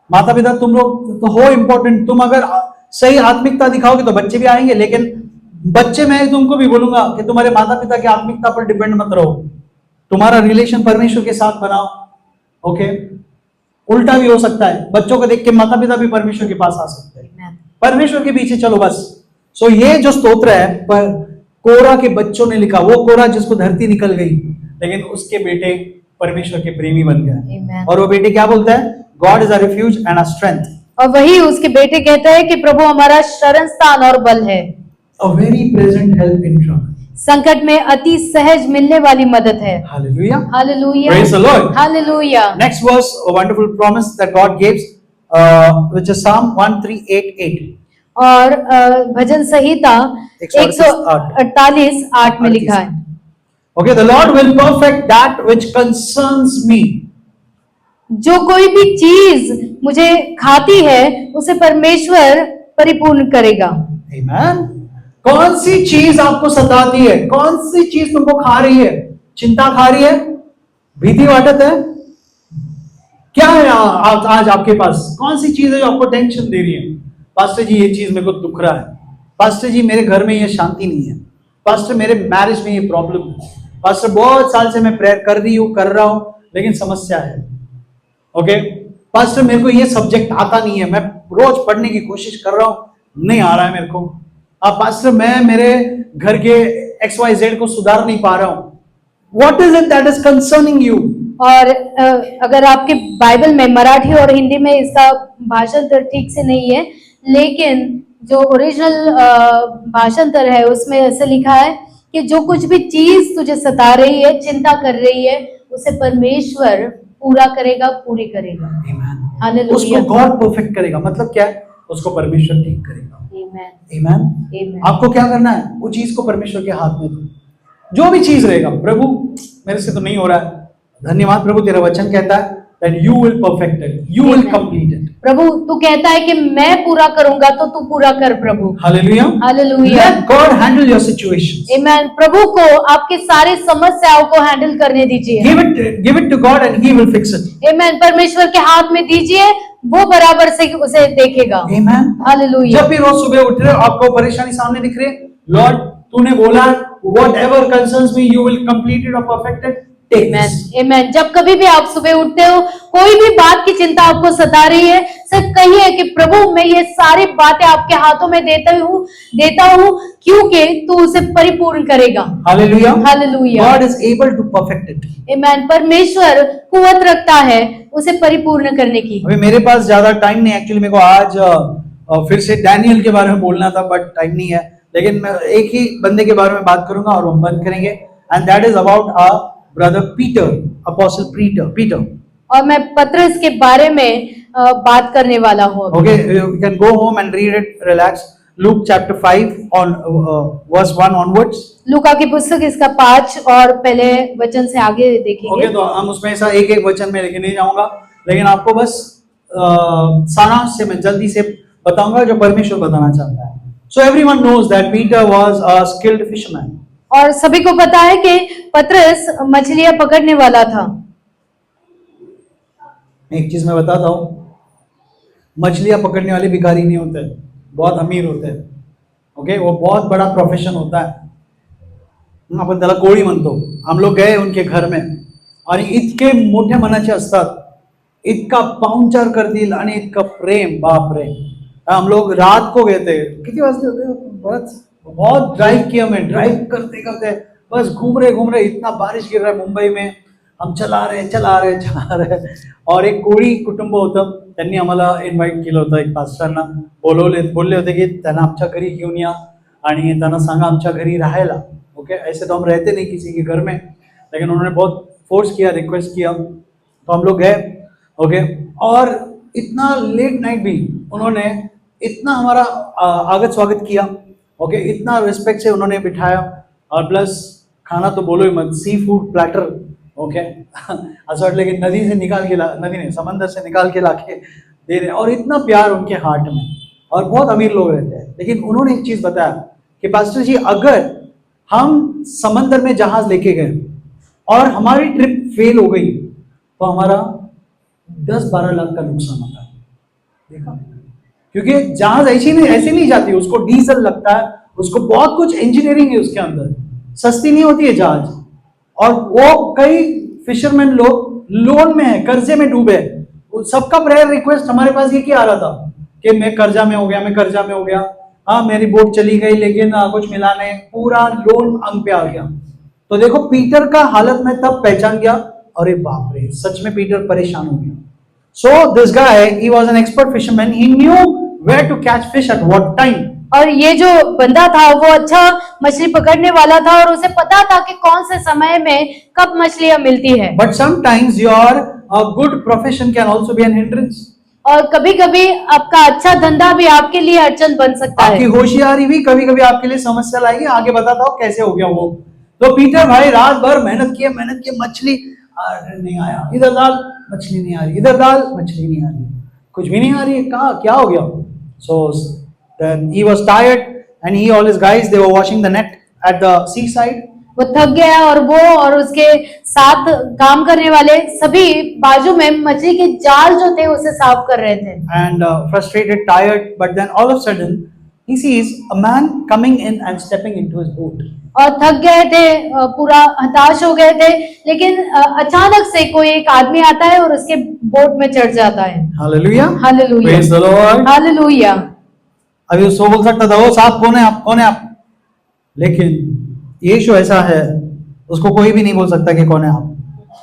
माता पिता तुम लोग तो हो इम्पोर्टेंट। तुम अगर सही आत्मिकता दिखाओगे तो बच्चे भी आएंगे, लेकिन बच्चे मैं तुमको भी बोलूंगा कि तुम्हारे माता पिता की आत्मिकता पर डिपेंड मत रहो, तुम्हारा रिलेशन परमेश्वर के साथ बनाओ। ओके, उल्टा भी हो सकता है, बच्चों को देख के माता पिता भी परमेश्वर के पास आ सकते हैं। परमेश्वर के पीछे चलो बस। सो ये जो स्तोत्र है पर कोरा के बच्चों ने लिखा, वो कोरा जिसको धरती निकल गई, लेकिन उसके बेटे परमेश्वर के प्रेमी बन गए। और वो बेटे क्या बोलता है? God is a refuge and a strength. और वही उसके बेटे कहते हैं कि प्रभु हमारा शरण स्थान और बल है, a very present help in trouble. संकट में अति सहज मिलने वाली मदद है। Hallelujah. Hallelujah. Praise the Lord. Hallelujah. Next verse, a wonderful promise that God gives, which is Psalm 138:8. और भजन संहिता 148:8 में लिखा है, Okay, the Lord will perfect that which concerns me. जो कोई भी चीज मुझे खाती है उसे परमेश्वर परिपूर्ण करेगा। Amen. कौन सी चीज आपको सताती है, कौन सी चीज तुमको खा रही है, चिंता खा रही है, भीति वाटत है, क्या है आज आपके पास, कौन सी चीज है जो आपको टेंशन दे रही है? पास्टर जी ये चीज मेरे को दुख रहा है, पास्टर जी मेरे घर में ये शांति नहीं है, पास्टर मेरे मैरिज में ये प्रॉब्लम है, पास्टर बहुत साल से मैं प्रेयर कर रही हूँ, कर रहा हूं, लेकिन समस्या है। ओके, पास्टर मेरे को ये सब्जेक्ट आता नहीं है, मैं रोज पढ़ने की कोशिश कर रहा हूं, नहीं आ रहा है मेरे को। अब पास्टर मैं मेरे घर के XYZ को सुधार नहीं पा रहा हूं। What is it that is concerning you? और अगर आपके बाइबल में मराठी और हिंदी में इसका भाषांतर ठीक से नहीं है, लेकिन जो ओरिजिनल भाषांतर है उसमें ऐसे लिखा है कि जो कुछ भी चीज तुझे सता रही है, चिंता कर रही है, उसे परमेश्वर पूरा करेगा, पूरी करेगा। Amen. हालेलुया। उसको गॉड परफेक्ट करेगा, मतलब क्या है? उसको परमेश्वर ठीक करेगा। आमीन। Amen. आमीन। आपको क्या करना है? वो चीज को परमेश्वर के हाथ में दो। जो भी चीज रहेगा, प्रभु मेरे से तो नहीं हो रहा है, धन्यवाद प्रभु तेरा वचन कहता है that you will perfect it, you will Amen. complete it. प्रभु तू कहता है कि मैं पूरा करूंगा, तो तू पूरा कर प्रभु। Hallelujah. Hallelujah. Let God handle your situations. आमीन। प्रभु को आपके सारे समस्याओं को हैंडल करने दीजिए। Give it to God and He will fix it. आमीन। परमेश्वर के हाथ में दीजिए, वो बराबर से उसे देखेगा। Amen. हालेलुया। जब भी रोज सुबह उठ रहे हो, आपको परेशानी सामने दिख रही है, लॉर्ड तूने बोला whatever concerns me you will complete it or perfect it. Take this. आमीन। जब कभी भी आप सुबह उठते हो, कोई भी बात की चिंता आपको सता रही है, सिर्फ कहिए कि प्रभु मैं ये सारी बातें आपके हाथों में देता हूँ, क्योंकि तू उसे परिपूर्ण करेगा। Hallelujah. Hallelujah. God is able to perfect it. आमीन। परमेश्वर कुवत रखता है उसे परिपूर्ण करने की। अभी मेरे पास ज्यादा टाइम नहीं, एक्चुअली मेरे को आज फिर से डैनियल के बारे में बोलना था, बट टाइम नहीं है, लेकिन मैं एक ही बंदे के बारे में बात करूंगा और हम बंद करेंगे, and that is about our brother Peter, apostle Peter. और मैं पतरस के बारे में बात करने वाला हूँ। Okay, you can go home and read it, relax. Luke chapter 5 on verse 1 onwards. लूका की पुस्तक इसका 5 और पहले वचन से आगे देखेंगे। Okay, तो हम उसमें ऐसा एक एक वचन में लेके नहीं जाऊंगा, लेकिन आपको बस सारांश से मैं जल्दी से बताऊंगा जो परमेश्वर बताना चाहता है। So everyone knows that Peter was a skilled fisherman. और सभी को पता है कि पतरस मछलियां पकड़ने वाला था। एक चीज मैं बताता हूँ, मछलियां पकड़ने वाले भिखारी नहीं होते, बहुत अमीर होते हैं। ओके, वो बहुत बड़ा प्रोफेशन होता है। आपण त्याला कोळी म्हणतो। हम लोग गए उनके घर में आणि इतके मोठे मनाचे असतात, इतका पाहुणचार करतील आणि इतका प्रेम, बाप रे। हम लोग रात को गए थे, कितने वाजते होते, बहुत ड्राइव किया, मैं ड्राइव करते करते बस घूम रहे, इतना बारिश गिर रहा है मुंबई में, हम चला रहे और एक कोळी कुटुंब होतं, त्यांनी आम्हाला इन्व्हाइट केलं होतं, एक पास्टरांना बोलले होते की त्यांना आमच्या घरी घेऊन या आणि त्यांना सांगा आमच्या घरी राहायला। ओके, ऐसे तो हम रहते नहीं किसी के घर में, लेकिन उन्होंने बहुत फोर्स किया, रिक्वेस्ट किया, तो हम लोग गए। ओके, और इतना लेट नाइट भी उन्होंने इतना हमारा आगत स्वागत किया। ओके, इतना रिस्पेक्ट से उन्होंने बिठाया, और प्लस खाना तो बोलो ही मत, सी फूड प्लैटर। ओके, असं वाटलं की नदी नहीं, समंदर से निकाल के लाके दे रहे, और इतना प्यार उनके हार्ट में, और बहुत अमीर लोग रहते हैं। लेकिन उन्होंने एक चीज बताया कि पास्टर जी, अगर हम समंदर में जहाज लेके गए और हमारी ट्रिप फेल हो गई तो हमारा 10-12 लाख का नुकसान होता है। देखा, क्योंकि जहाज ऐसे नहीं जाती, उसको डीजल लगता है, उसको बहुत कुछ इंजीनियरिंग है उसके अंदर, सस्ती नहीं होती है जहाज। और वो कई फिशरमैन लोग लोन में है, कर्जे में डूबे। सबका प्रेयर रिक्वेस्ट हमारे पास ये क्या आ रहा था कि मैं कर्जा में हो गया, हाँ मेरी बोट चली गई, लेकिन कुछ मिला नहीं, पूरा लोन अंग पे आ गया। तो देखो पीटर का हालत में तब पहचान गया, अरे बाप रे, सच में पीटर परेशान हो गया। So this guy, he was an expert fisherman, he knew where to catch fish at what time. और ये जो बंदा था वो अच्छा मछली पकड़ने वाला था, और उसे पता था कि कौन से समय में कब मछलियां मिलती है। But sometimes your good profession can also be an hindrance. और कभी कभी आपका अच्छा धंधा भी आपके लिए अड़चन बन सकता है। आपकी होशियारी भी कभी कभी आपके लिए समस्या लाएगी। आगे बताता हूँ कैसे हो गया वो। तो पीटर भाई रात भर मेहनत किया, मछली नहीं आया, इधर डाल मछली नहीं आ रही, इधर डाल मछली नहीं आ रही, कुछ भी नहीं आ रही है, कहा क्या हो गया। सो Then he was tired, and he all his guys they were washing the net at the seaside. वो थक गया और वो और उसके साथ काम करने वाले सभी बाजू में मछली के जाल जो थे उसे साफ कर रहे थे। And frustrated, tired, but then all of a sudden he sees a man coming in and stepping into his boat. और थक गए थे, पूरा हताश हो गए थे, लेकिन अचानक से कोई एक आदमी आता है और उसके बोट में चढ़ जाता है। Hallelujah. Hallelujah, Praise the Lord. Hallelujah. अभी उसको बोल सकता था, वो साहब कौन है आप, कौन है आप? लेकिन यीशु ऐसा है, उसको कोई भी नहीं बोल सकता कि कौन है आप,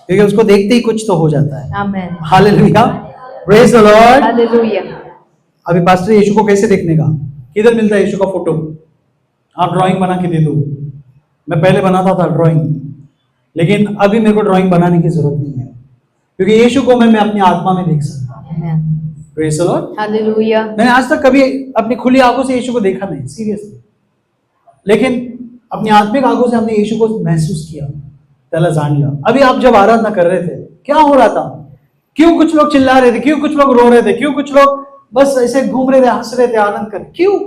क्योंकि उसको देखते ही कुछ तो हो जाता है। Amen, hallelujah, praise the Lord. Hallelujah. अभी पास्टर यीशु को कैसे देखने का, किधर मिलता है यीशु का फोटो? आप ड्राइंग बना के दे दो। मैं पहले बनाता था ड्राइंग, लेकिन अभी मेरे को ड्राइंग बनाने की जरूरत नहीं है, क्योंकि यीशु को मैं अपनी आत्मा में देख सकता हूँ। आमेन, प्रेज द लॉर्ड। हालेलुया। मैंने आज तक कभी अपनी खुली आंखों से यीशु को देखा नहीं, सीरियसली, लेकिन अपनी आत्मिक आंखों से हमने यीशु को महसूस किया, त्याला जाणलं। अभी आप जब आराधना कर रहे थे, क्या हो रहा था? क्यों कुछ लोग चिल्ला रहे थे? क्यों कुछ लोग रो रहे थे? क्यों कुछ लोग बस ऐसे घूम रहे थे, हंस रहे थे, आनंद कर? क्यों?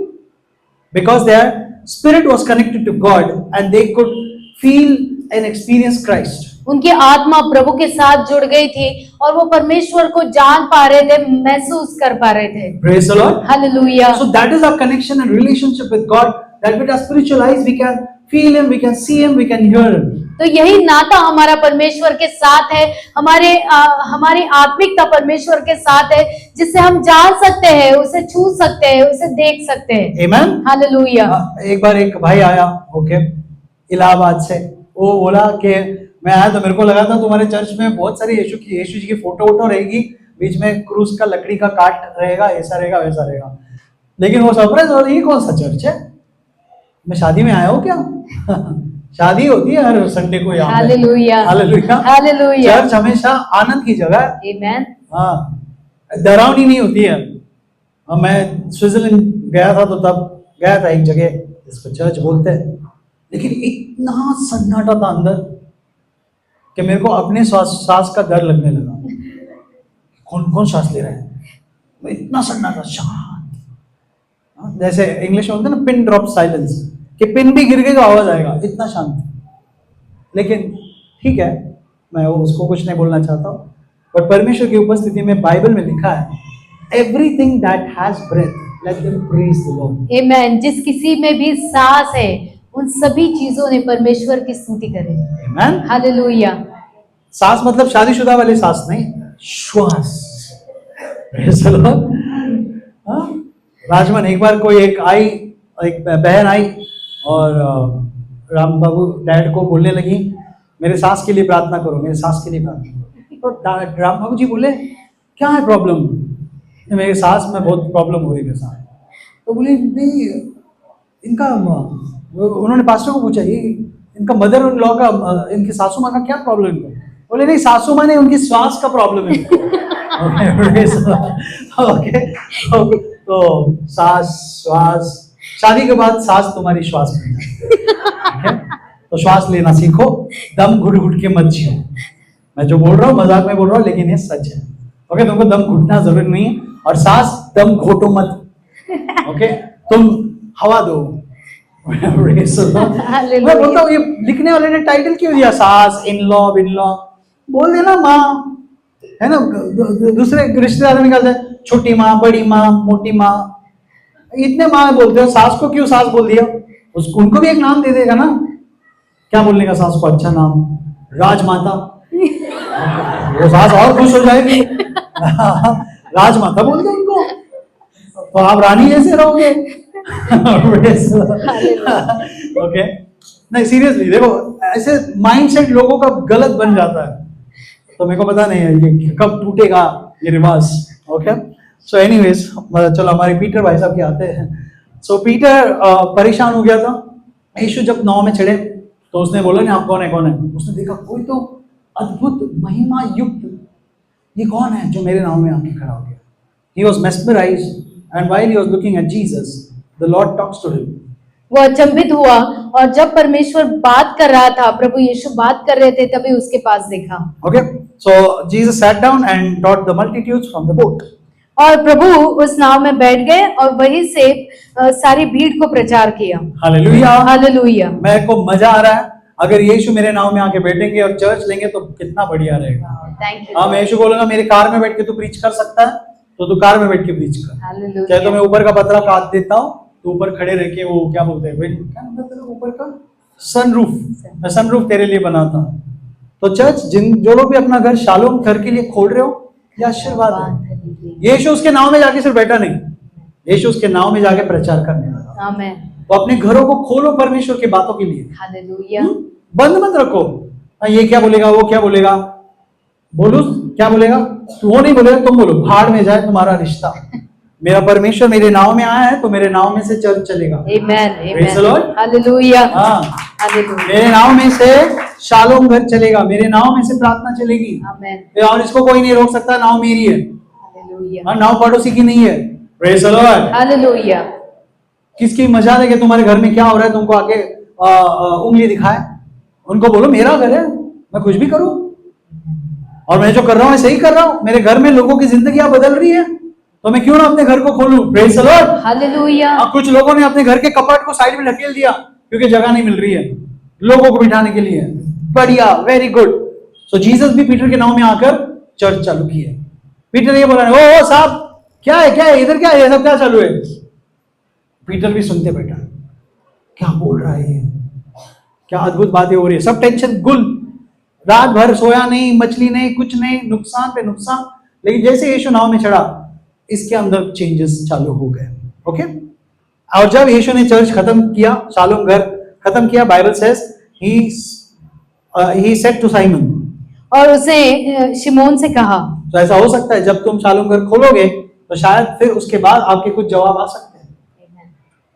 Because their spirit was connected to God and they could feel and experience Christ. उनकी आत्मा प्रभु के साथ जुड़ गई थी और वो परमेश्वर को जान पा रहे थे, महसूस कर पा रहे थे। Praise the Lord. Hallelujah. So that is our connection and relationship with God. That with our spiritual eyes we can feel Him, we can see Him, we can hear Him. तो यही नाता हमारा परमेश्वर के साथ है, हमारी आत्मिकता परमेश्वर के साथ है, जिससे हम जान सकते हैं, उसे छू सकते हैं, उसे देख सकते हैं। Amen. हालेलुया। एक बार एक भाई आया, ओके, इलाहाबाद से। वो बोला कि मैं आया तो मेरे को लगा था तुम्हारे चर्च में बहुत सारी यीशु जी की फोटो रहेगी, बीच में क्रूस का लकड़ी का काट रहेगा, ऐसा रहेगा वैसा रहेगा। लेकिन वो सरप्राइज हो, ये कौन सा चर्च है? मैं शादी में आया हूँ क्या? शादी होती है हर संडे को यहाँ पे। Hallelujah, hallelujah, hallelujah. चर्च हमेशा आनंद की जगह है। आमेन। हाँ, डरावनी नहीं होती है। मैं स्विट्जरलैंड गया था तो तब गया था एक जगह जिसको चर्च बोलते हैं, लेकिन इतना सन्नाटा था अंदर कि मेरे को अपने सांस का डर लगने लगा। कौन कौन सांस ले रहा है? इतना सन्नाटा, शांत, जैसे इंग्लिश में होता है ना, पिन ड्रॉप साइलेंस, कि पिन भी गिर गई तो आवाज आएगा, इतना शांत। लेकिन ठीक है, मैं उसको कुछ नहीं बोलना चाहता हूँ, बट परमेश्वर की उपस्थिति में बाइबल में लिखा है, everything that has breath let them praise the Lord. Amen. जिस किसी में भी सांस है, उन सभी चीजों ने परमेश्वर की स्तुति करे। आमेन। हालेलुया। सांस मतलब शादीशुदा वाले सांस नहीं, श्वास। Praise the Lord. हाँ? राजमन, एक बार कोई एक बहन आई और राम बाबू डैड को बोलने लगी, मेरे सास के लिए प्रार्थना करो, मेरे सास के लिए प्रार्थना करो। तो राम बाबू जी बोले, क्या है प्रॉब्लम? मेरे सास में बहुत प्रॉब्लम हो रही है साथ। तो बोले नहीं, इनका, उन्होंने पास्टर को पूछा, ये इनका मदर इन लॉ का, इनकी सासू माँ का क्या प्रॉब्लम है? बोले नहीं, सासू माँ ने उनकी श्वास का प्रॉब्लम है। ओके, तो सास श्वास, शादी के बाद सास तुम्हारी श्वास बन जाए। तो श्वास लेना सीखो, दम घुट घुट के मत जियो। मैं जो बोल रहा हूँ मजाक में बोल रहा हूँ, लेकिन ये सच है। ओके, तुमको दम घुटना जरूरी नहीं है, और सांस दम घोटो मत। ओके, तुम हवा दो। मैं बोलता हूँ, ये लिखने वाले ने टाइटल क्यों दिया, सास, इन लॉ, बिन लॉ? बोल देना माँ, है ना। दूसरे रिश्तेदार निकालते हैं, छोटी माँ, बड़ी माँ, मोटी माँ, इतने माँ बोलते हो, सास को क्यों सास बोल दिया? उनको भी एक नाम दे देगा ना। क्या बोलने का सास को अच्छा नाम? राजमाता। वो सास और खुश हो जाएगी। राजमाता बोल दो उनको, तो आप रानी जैसे रहोगे। ओके, नहीं सीरियसली देखो, ऐसे माइंडसेट लोगों का गलत बन जाता है, तो मेरे को पता नहीं है ये कब टूटेगा ये रिवाज। ओके, सो एनीवेज, चलो हमारे पीटर भाई साहब के आते हैं। सो पीटर परेशान हो गया था। यीशु जब नाव में चढ़े तो उसने बोला ना, आप कौन है, कौन है? उसने देखा कोई तो अद्भुत महिमा युक्त, ये कौन है जो मेरे नाव में आके खड़ा हो गया? He was mesmerized, and while he was looking at Jesus, the Lord talks to him. वो अचंभित हुआ, और जब परमेश्वर बात कर रहा था, प्रभु यीशु बात कर रहे थे, तभी उसके पास देखा। Okay, so Jesus sat down and taught the multitudes from the boat. और प्रभु उस नाव में बैठ गए और वहीं से सारी भीड़ को प्रचार किया। हालेलुया। हालेलुया। मेरे को मजा आ रहा है। अगर यीशु मेरे नाव में आके बैठेंगे और चर्च लेंगे तो कितना बढ़िया रहेगा। Thank you. हाँ, मैं यीशु बोलूंगा मेरी कार में बैठ के तू प्रीच कर सकता है तो तू कार में बैठ के प्रीच कर। हालेलुया। चाहे तो मैं ऊपर का पतरा काट देता हूँ तो ऊपर खड़े रह के वो क्या बोलते हैं भाई, क्या बोलते हैं तेरे ऊपर का सनरूफ, मैं सनरूफ तेरे लिए बनाता हूँ। तो चर्च जो लोग भी अपना घर शालोम घर के लिए खोल रहे हो, ये आशीर्वाद है। यीशु उसके नाव में जाके सिर्फ बैठा नहीं, यीशु उसके नाव में जाके प्रचार करने लगा। आमीन। तो अपने घरों को खोलो परमेश्वर की बातों के लिए। हालेलुया। बंद मत रखो। ये क्या बोलेगा, वो क्या बोलेगा, बोलो क्या बोलेगा, वो नहीं बोलेगा, तुम बोलो भाड़ में जाए तुम्हारा रिश्ता। मेरा परमेश्वर मेरे नाव में आया है तो मेरे नाव में से चर्च चलेगा। आमीन। Praise the Lord। हालेलुया। हाँ, हालेलुया। मेरे नाव में से शालोम घर चलेगा, मेरे नाव में से प्रार्थना चलेगी। आमीन। और इसको कोई नहीं रोक सकता। नाव मेरी है, हालेलुया। हाँ, नाव पड़ोसी की नहीं है। Praise the Lord। हालेलुया। किसकी मजाल है कि तुम्हारे घर में क्या हो रहा है तुमको आके उंगली दिखाए। उनको बोलो मेरा घर है, मैं कुछ भी करूं और मैं जो कर रहा हूं मैं सही कर रहा हूं। मेरे घर में लोगों की जिंदगी बदल रही है तो मैं क्यों ना अपने घर को खोलूं। Praise the Lord. हालेलुया। कुछ लोगों ने अपने घर के कपाट को साइड में ढकेल दिया क्योंकि जगह नहीं मिल रही है लोगों को बिठाने के लिए। बढ़िया, वेरी गुड। सो जीसस भी पीटर के नाम में आकर चर्च चालू की है। पीटर ये बोला ओ साहब क्या है इधर क्या है, ये सब क्या चालू है। पीटर भी सुनते बैठा, क्या बोल रहा है ये, क्या अद्भुत बातें हो रही है। सब टेंशन गुल, रात भर सोया नहीं, मछली नहीं, कुछ नहीं, नुकसान पे नुकसान। लेकिन जैसे यीशु नाव में चढ़ा इसके अंदर चेंजेस चालू हो गए। ओके। और जब यीशु ने चर्च खत्म किया, शालोम घर खत्म किया, Bible says he said to Simon, और उसने शिमोन से कहा। तो ऐसा हो सकता है जब तुम शालोम घर खोलोगे तो शायद फिर उसके बाद आपके कुछ जवाब आ सकते हैं।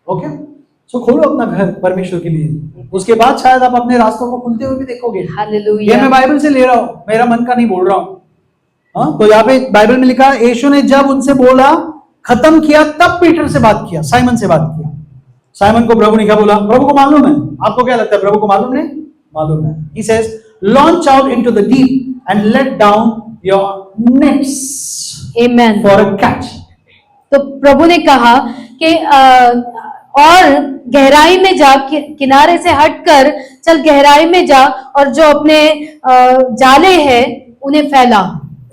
ओके। सो खोलो अपना घर परमेश्वर के लिए, उसके बाद शायद आप अपने रास्तों को खुलते हुए भी देखोगे। हालेलुया। ये मैं बाइबल से ले रहा हूँ, मेरा मन का नहीं बोल रहा हूँ। हाँ, तो यहाँ पे बाइबल में लिखा यीशु ने जब उनसे बोला खत्म किया तब पीटर से बात किया, साइमन से बात किया। साइमन को प्रभु ने क्या बोला, प्रभु को मालूम है। आपको क्या लगता है प्रभु को मालूम नहीं? मालूम है। He says launch out into the deep and let down your nets Amen। for a catch। तो प्रभु ने कहा कि और गहराई में जा, किनारे से हटकर चल गहराई में जा और जो अपने जाले हैं उन्हें फैला।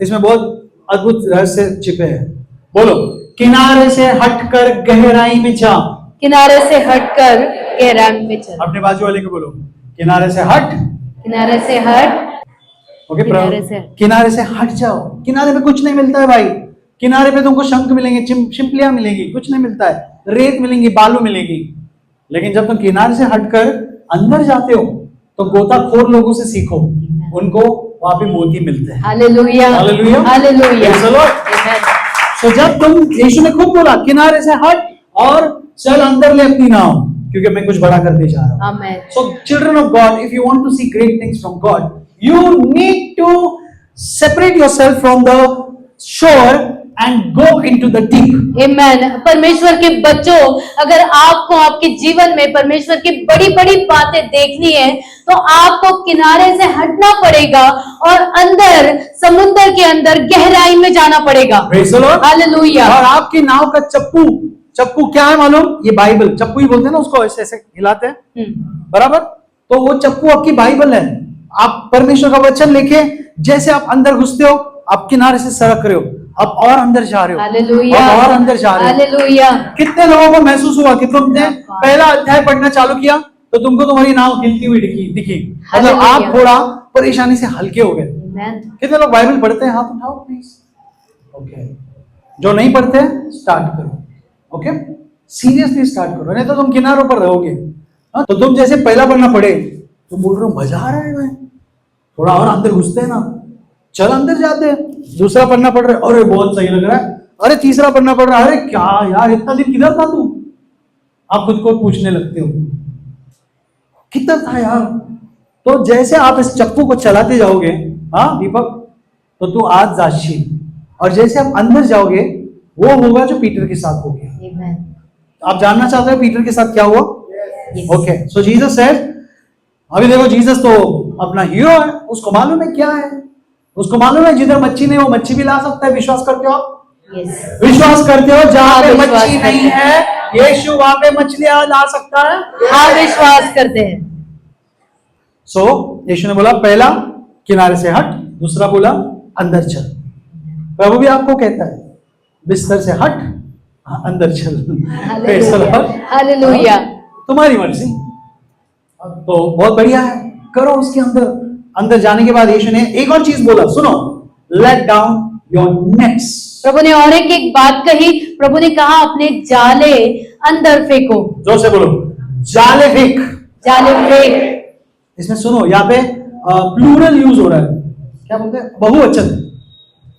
इसमें बहुत अद्भुत रहस्य छिपे हैं। बोलो किनारे से हटकर गहराई में जा। किनारे से हटकर गहराई में चल। अपने बाजू वाले को बोलो किनारे से हट। किनारे से हट। ओके, किनारे से हट जाओ। किनारे पे कुछ नहीं मिलता है भाई। किनारे पे तुमको शंख मिलेंगे, शिंपलियां मिलेंगी, कुछ नहीं मिलता है। रेत मिलेंगी, बालू मिलेगी। लेकिन जब तुम किनारे से हटकर अंदर जाते हो तो गोताखोर लोगों से सीखो, उनको वहां पे मोती मिलते हैं। Hallelujah, hallelujah, hallelujah. तो जब तुम, यीशु ने खुद बोला किनारे से हट और चल अंदर ले अपनी नाव, क्योंकि मैं कुछ बड़ा करने जा रहा हूं। आमीन। So children of God, if you want to see great things from God, you need to separate yourself from the shore and go into the deep। Amen। परमेश्वर के बच्चों, अगर आपको आपके जीवन में परमेश्वर की बड़ी बड़ी बातें देखनी है तो आपको किनारे से हटना पड़ेगा और अंदर समुद्र के अंदर गहराई में जाना पड़ेगा। हालेलुया। और आपकी नाव का चप्पू क्या है मालूम? ये बाइबल। चप्पू ही बोलते हैं ना उसको, ऐसे ऐसे हिलाते हैं, बराबर। तो वो चप्पू आपकी बाइबल है। आप परमेश्वर का वचन लेके जैसे आप अंदर घुसते हो, आप किनारे से सरक रहे हो, आप और अंदर जा रहे हो। हालेलुया। और अंदर जा रहे हो। हालेलुया। कितने लोगों को महसूस हुआ कि तुमने पहला अध्याय पढ़ना चालू किया तो तुमको तुम्हारी नाव हिलती हुई दिखी, मतलब आप थोड़ा परेशानी से हल्के हो गए। कितने लोग बाइबल पढ़ते हैं? हाथ उठाओ प्लीज। ओके। जो नहीं पढ़ते हैं स्टार्ट करो। ओके, सीरियसली स्टार्ट करो, नहीं तो तुम किनारों पर रहोगे। हाँ, तो तुम जैसे पहला पढ़ना पड़े तो बोल रहे हो मजा आ रहा है, थोड़ा और अंदर घुसते हैं ना, चल अंदर जाते हैं। दूसरा पढ़ना पड़ रहा है, अरे बहुत सही लग रहा है। अरे तीसरा पढ़ना पड़ रहा है, अरे क्या यार इतना दिन किधर था तू? आप खुद को पूछने लगते हो कितना था यार। तो जैसे आप इस चप्पू को चलाते जाओगे, हाँ दीपक, तो तू आज जाशील, और जैसे आप अंदर जाओगे वो होगा जो पीटर के साथ हो गया। आप जानना चाहते हो पीटर के साथ क्या हुआ? ओके। सो जीसस सेड, अभी देखो जीसस तो अपना हीरो है, उसको मालूम है क्या है, उसको मालूम है जिधर मच्छी नहीं वो मच्छी भी ला सकता है। विश्वास करते हो आप? यस, विश्वास करते हो जहां पे विश्वास मच्छी करते नहीं हैं। है यीशु वहां पे मछलियां ला सकता है। हाँ विश्वास करते हैं। सो यीशु ने बोला पहला किनारे से हट, दूसरा बोला अंदर चल। प्रभु भी आपको कहता है बिस्तर से हट, अंदर चल। Praise the Lord। हालेलुया। तुम्हारी मर्जी। तो बहुत बढ़िया है, करो उसके अंदर। अंदर जाने के बाद यीशु ने एक और चीज बोला, सुनो, लेट डाउन योर नेट्स। प्रभु ने और एक बात कही। प्रभु ने कहा अपने जाले अंदर फेंको। जोर से बोलो, जाले फेंक। जाले फेंक। इसमें सुनो, यहाँ पे प्लूरल यूज हो रहा है, क्या बोलते हैं, बहुवचन।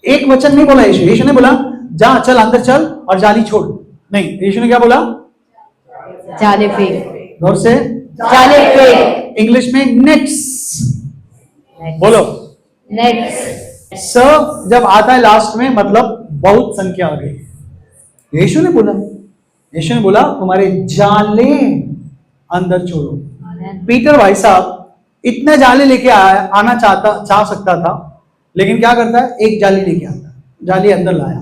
एक वचन नहीं बोला यीशु। यीशु ने बोला जा, चल अंदर चल और जाली छोड़, नहीं, यीशु ने क्या बोला, जाले फेंक। जोर से, जाले फेंक। इंग्लिश में नेट्स बोलो। नेट्स। सब जब आता है लास्ट में मतलब बहुत संख्या आ गई। यीशु ने बोला तुम्हारे जाले अंदर छोड़ो। पीटर भाई साहब इतने जाले लेके आना चाह सकता था, लेकिन क्या करता है, एक जाली लेके आता है, जाली अंदर लाया।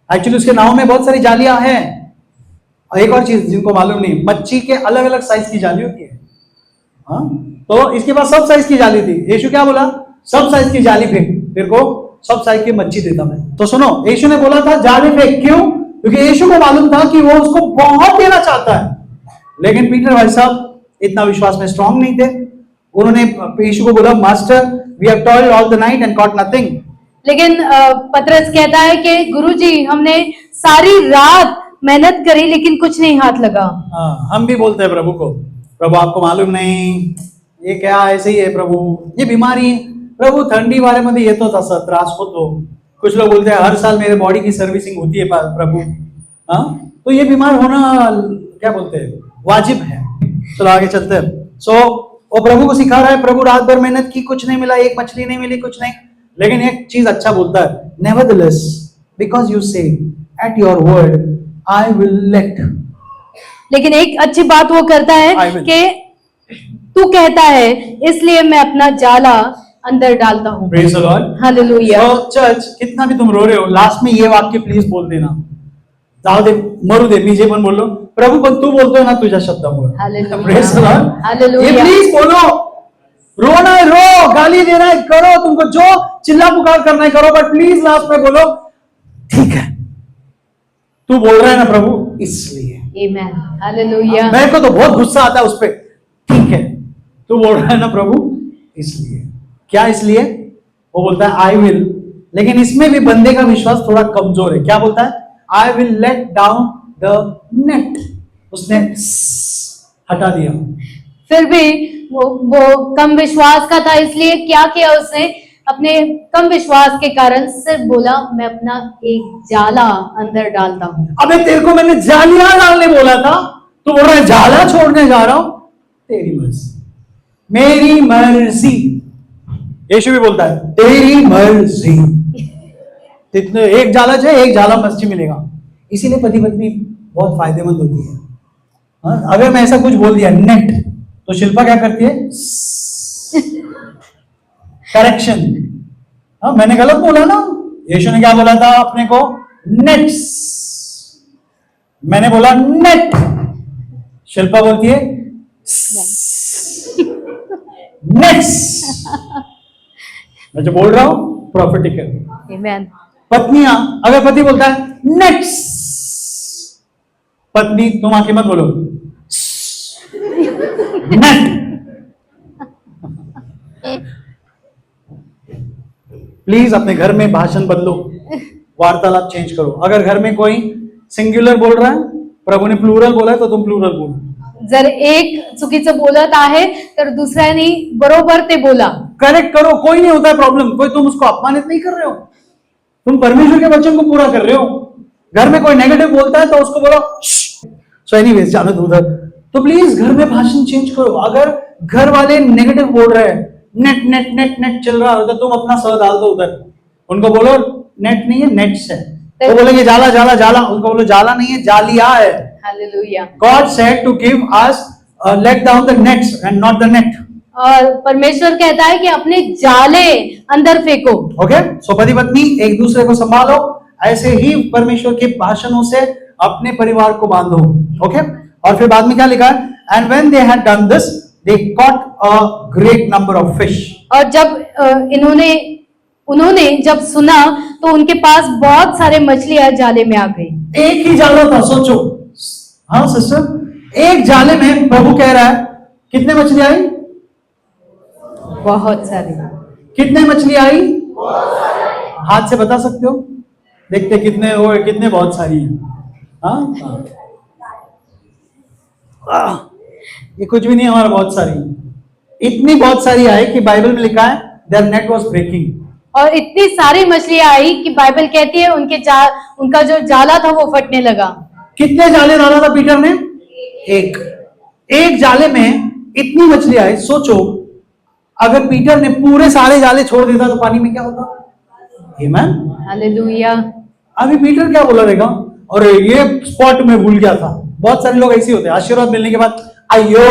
एक्चुअली उसके नाव में बहुत सारी जालियां हैं। और एक और चीज जिनको मालूम नहीं, मच्छी के अलग अलग साइज की जाली होती है। हाँ, तो इसके पास सब साइज की जाली थी। यीशु क्या बोला, सब साइज की जाली फेंक, तेरे को सब साइज की मच्छी देता मैं। तो सुनो, यीशु ने बोला था जाली फेंक, क्यों? क्योंकि यीशु को मालूम था कि वो उसको बहुत देना चाहता है। लेकिन पीटर भाई साहब इतना विश्वास में स्ट्रांग नहीं थे। उन्होंने यीशु को बोला, master we have toiled all the night and caught nothing. लेकिन पतरस कहता है कि गुरुजी हमने सारी रात मेहनत करी लेकिन कुछ नहीं हाथ लगा। हाँ, हम भी बोलते हैं प्रभु को, प्रभु आपको मालूम नहीं ये क्या, ऐसे ही है प्रभु, ये बीमारी है प्रभु, थंडी वाले मध्ये येतोच असा त्रास होतो। कुछ लोग बोलते हैं हर साल मेरे बॉडी की सर्विसिंग होती है प्रभु। हाँ, तो ये बीमार होना क्या बोलते हैं, वाजिब है। चलो आगे चलते हैं। सो वो प्रभु को सिखा रहा है, प्रभु रात भर मेहनत की, कुछ नहीं मिला, एक मछली नहीं मिली, कुछ नहीं, लेकिन एक चीज अच्छा बोलता है, नेवरदलेस बिकॉज यू से at your word I will let. लेकिन एक अच्छी बात वो करता है I will. कि तू कहता है इसलिए मैं अपना जाला अंदर डालता हूँ। Praise the Lord. Hallelujah. So, church कितना भी तुम रो रहे हो, लास्ट में ये वाक्य प्लीज बोल देना, जाओ दे मरू दे, मी जे पण बोललो प्रभु, पण तू बोलतोय ना तुझ्या शब्दामुळे। Hallelujah. Praise the Lord. Hallelujah. ये प्लीज बोलो, रोना है रो, गाली देना है करो, तुमको जो चिल्ला पुकार करना है करो, बट प्लीज लास्ट में बोलो ठीक है, तू बोल रहा है ना प्रभु इसलिए। आमेन। हालेलुया। मेरे को तो बहुत गुस्सा आता है उस पर, ठीक है तू बोल रहा है ना प्रभु इसलिए। क्या इसलिए? वो बोलता है आई विल, लेकिन इसमें भी बंदे का विश्वास थोड़ा कमजोर है। क्या बोलता है? I will let down the net. उसने हटा दिया। फिर भी वो कम विश्वास का था, इसलिए क्या किया उसने, अपने कम विश्वास के कारण सिर्फ बोला मैं अपना एक जाला अंदर डालता हूँ। अबे तेरे को मैंने जालियां डालने बोला था, तू बोल रहा है जाला छोड़ने जा रहा हूं। तेरी मर्जी, मेरी मर्जी। यीशु भी बोलता है तेरी मर्जी। इतने एक जाला चाहिए, एक जाला मर्जी मिलेगा। इसीलिए पति पत्नी बहुत फायदेमंद होती है। हाँ, अगर मैं ऐसा कुछ बोल दिया नेट, तो शिल्पा क्या करती है? करेक्शन। हाँ, मैंने गलत बोला ना। यीशु ने क्या बोला था अपने को? नेट्स। मैंने बोला नेट, शिल्पा बोलती है नेट्स। मैं जो बोल रहा हूं प्रॉफिटिक है। आमेन। पत्नियां, अगर पति बोलता है नेट्स, पत्नी तुम आके मत बोलो नेट। प्लीज अपने घर में भाषण बदलो, वार्तालाप चेंज करो। अगर घर में कोई सिंग्युलर बोल रहा है, प्रभु ने प्लूरल बोला है, तो तुम प्लूरल बोलो। जर एक चुकीचं बोलत आहे तर दुसऱ्याने बरोबर ते बोला। करेक्ट करो, कोई नहीं होता है प्रॉब्लम। कोई तुम उसको अपमानित नहीं कर रहे हो, तुम परमेश्वर के वचन को पूरा कर रहे हो। घर में कोई नेगेटिव बोलता है तो उसको बोलो सो एनीवेज जानो उधर। तो प्लीज घर में भाषण चेंज करो। अगर घर वाले नेगेटिव बोल रहे हैं, नेट नेट नेट नेट चल रहा है, तो तुम अपना सर डाल दो उधर। उनको बोलो नेट नहीं है, नेट्स है। तो बोलेंगे जाला जाला जाला, उनको बोलो जाला नहीं है, जालिया है। Hallelujah. God said to give us let down the nets and not the net. और परमेश्वर कहता है कि अपने जाले अंदर फेंको। ओके, सो पति पत्नी एक दूसरे को संभालो, ऐसे ही परमेश्वर के भाषणों से अपने परिवार को बांधो। ओके, और फिर बाद में क्या लिखा है? And when they had done this they caught a great number of fish. और जब उन्होंने जब सुना तो उनके पास बहुत सारे मछलियां जाले में आ गई। एक ही जाला था, सोचो। हाँ सिस्टर, एक जाले में प्रभु कह रहा है कितने मछली आई? बहुत सारे। कितने मछली आई? हाथ से बता सकते हो? देखते कितने हो, कितने बहुत सारी है। हाँ ये कुछ भी नहीं, हमारा बहुत सारी। इतनी बहुत सारी आई कि बाइबल में लिखा है देयर नेट वाज ब्रेकिंग। और इतनी सारी मछलियां आई कि बाइबल कहती है उनका जो जाला था वो फटने लगा। कितने जाले डाला था पीटर ने? एक जाले में इतनी मछली आई। सोचो अगर पीटर ने पूरे सारे जाले छोड़ देता तो पानी में क्या होता? आमीन, हालेलुया। अभी पीटर क्या बोला रहेगा? और ये स्पॉट में भूल गया था। बहुत सारे लोग ऐसे होते हैं, आशीर्वाद मिलने के बाद अयो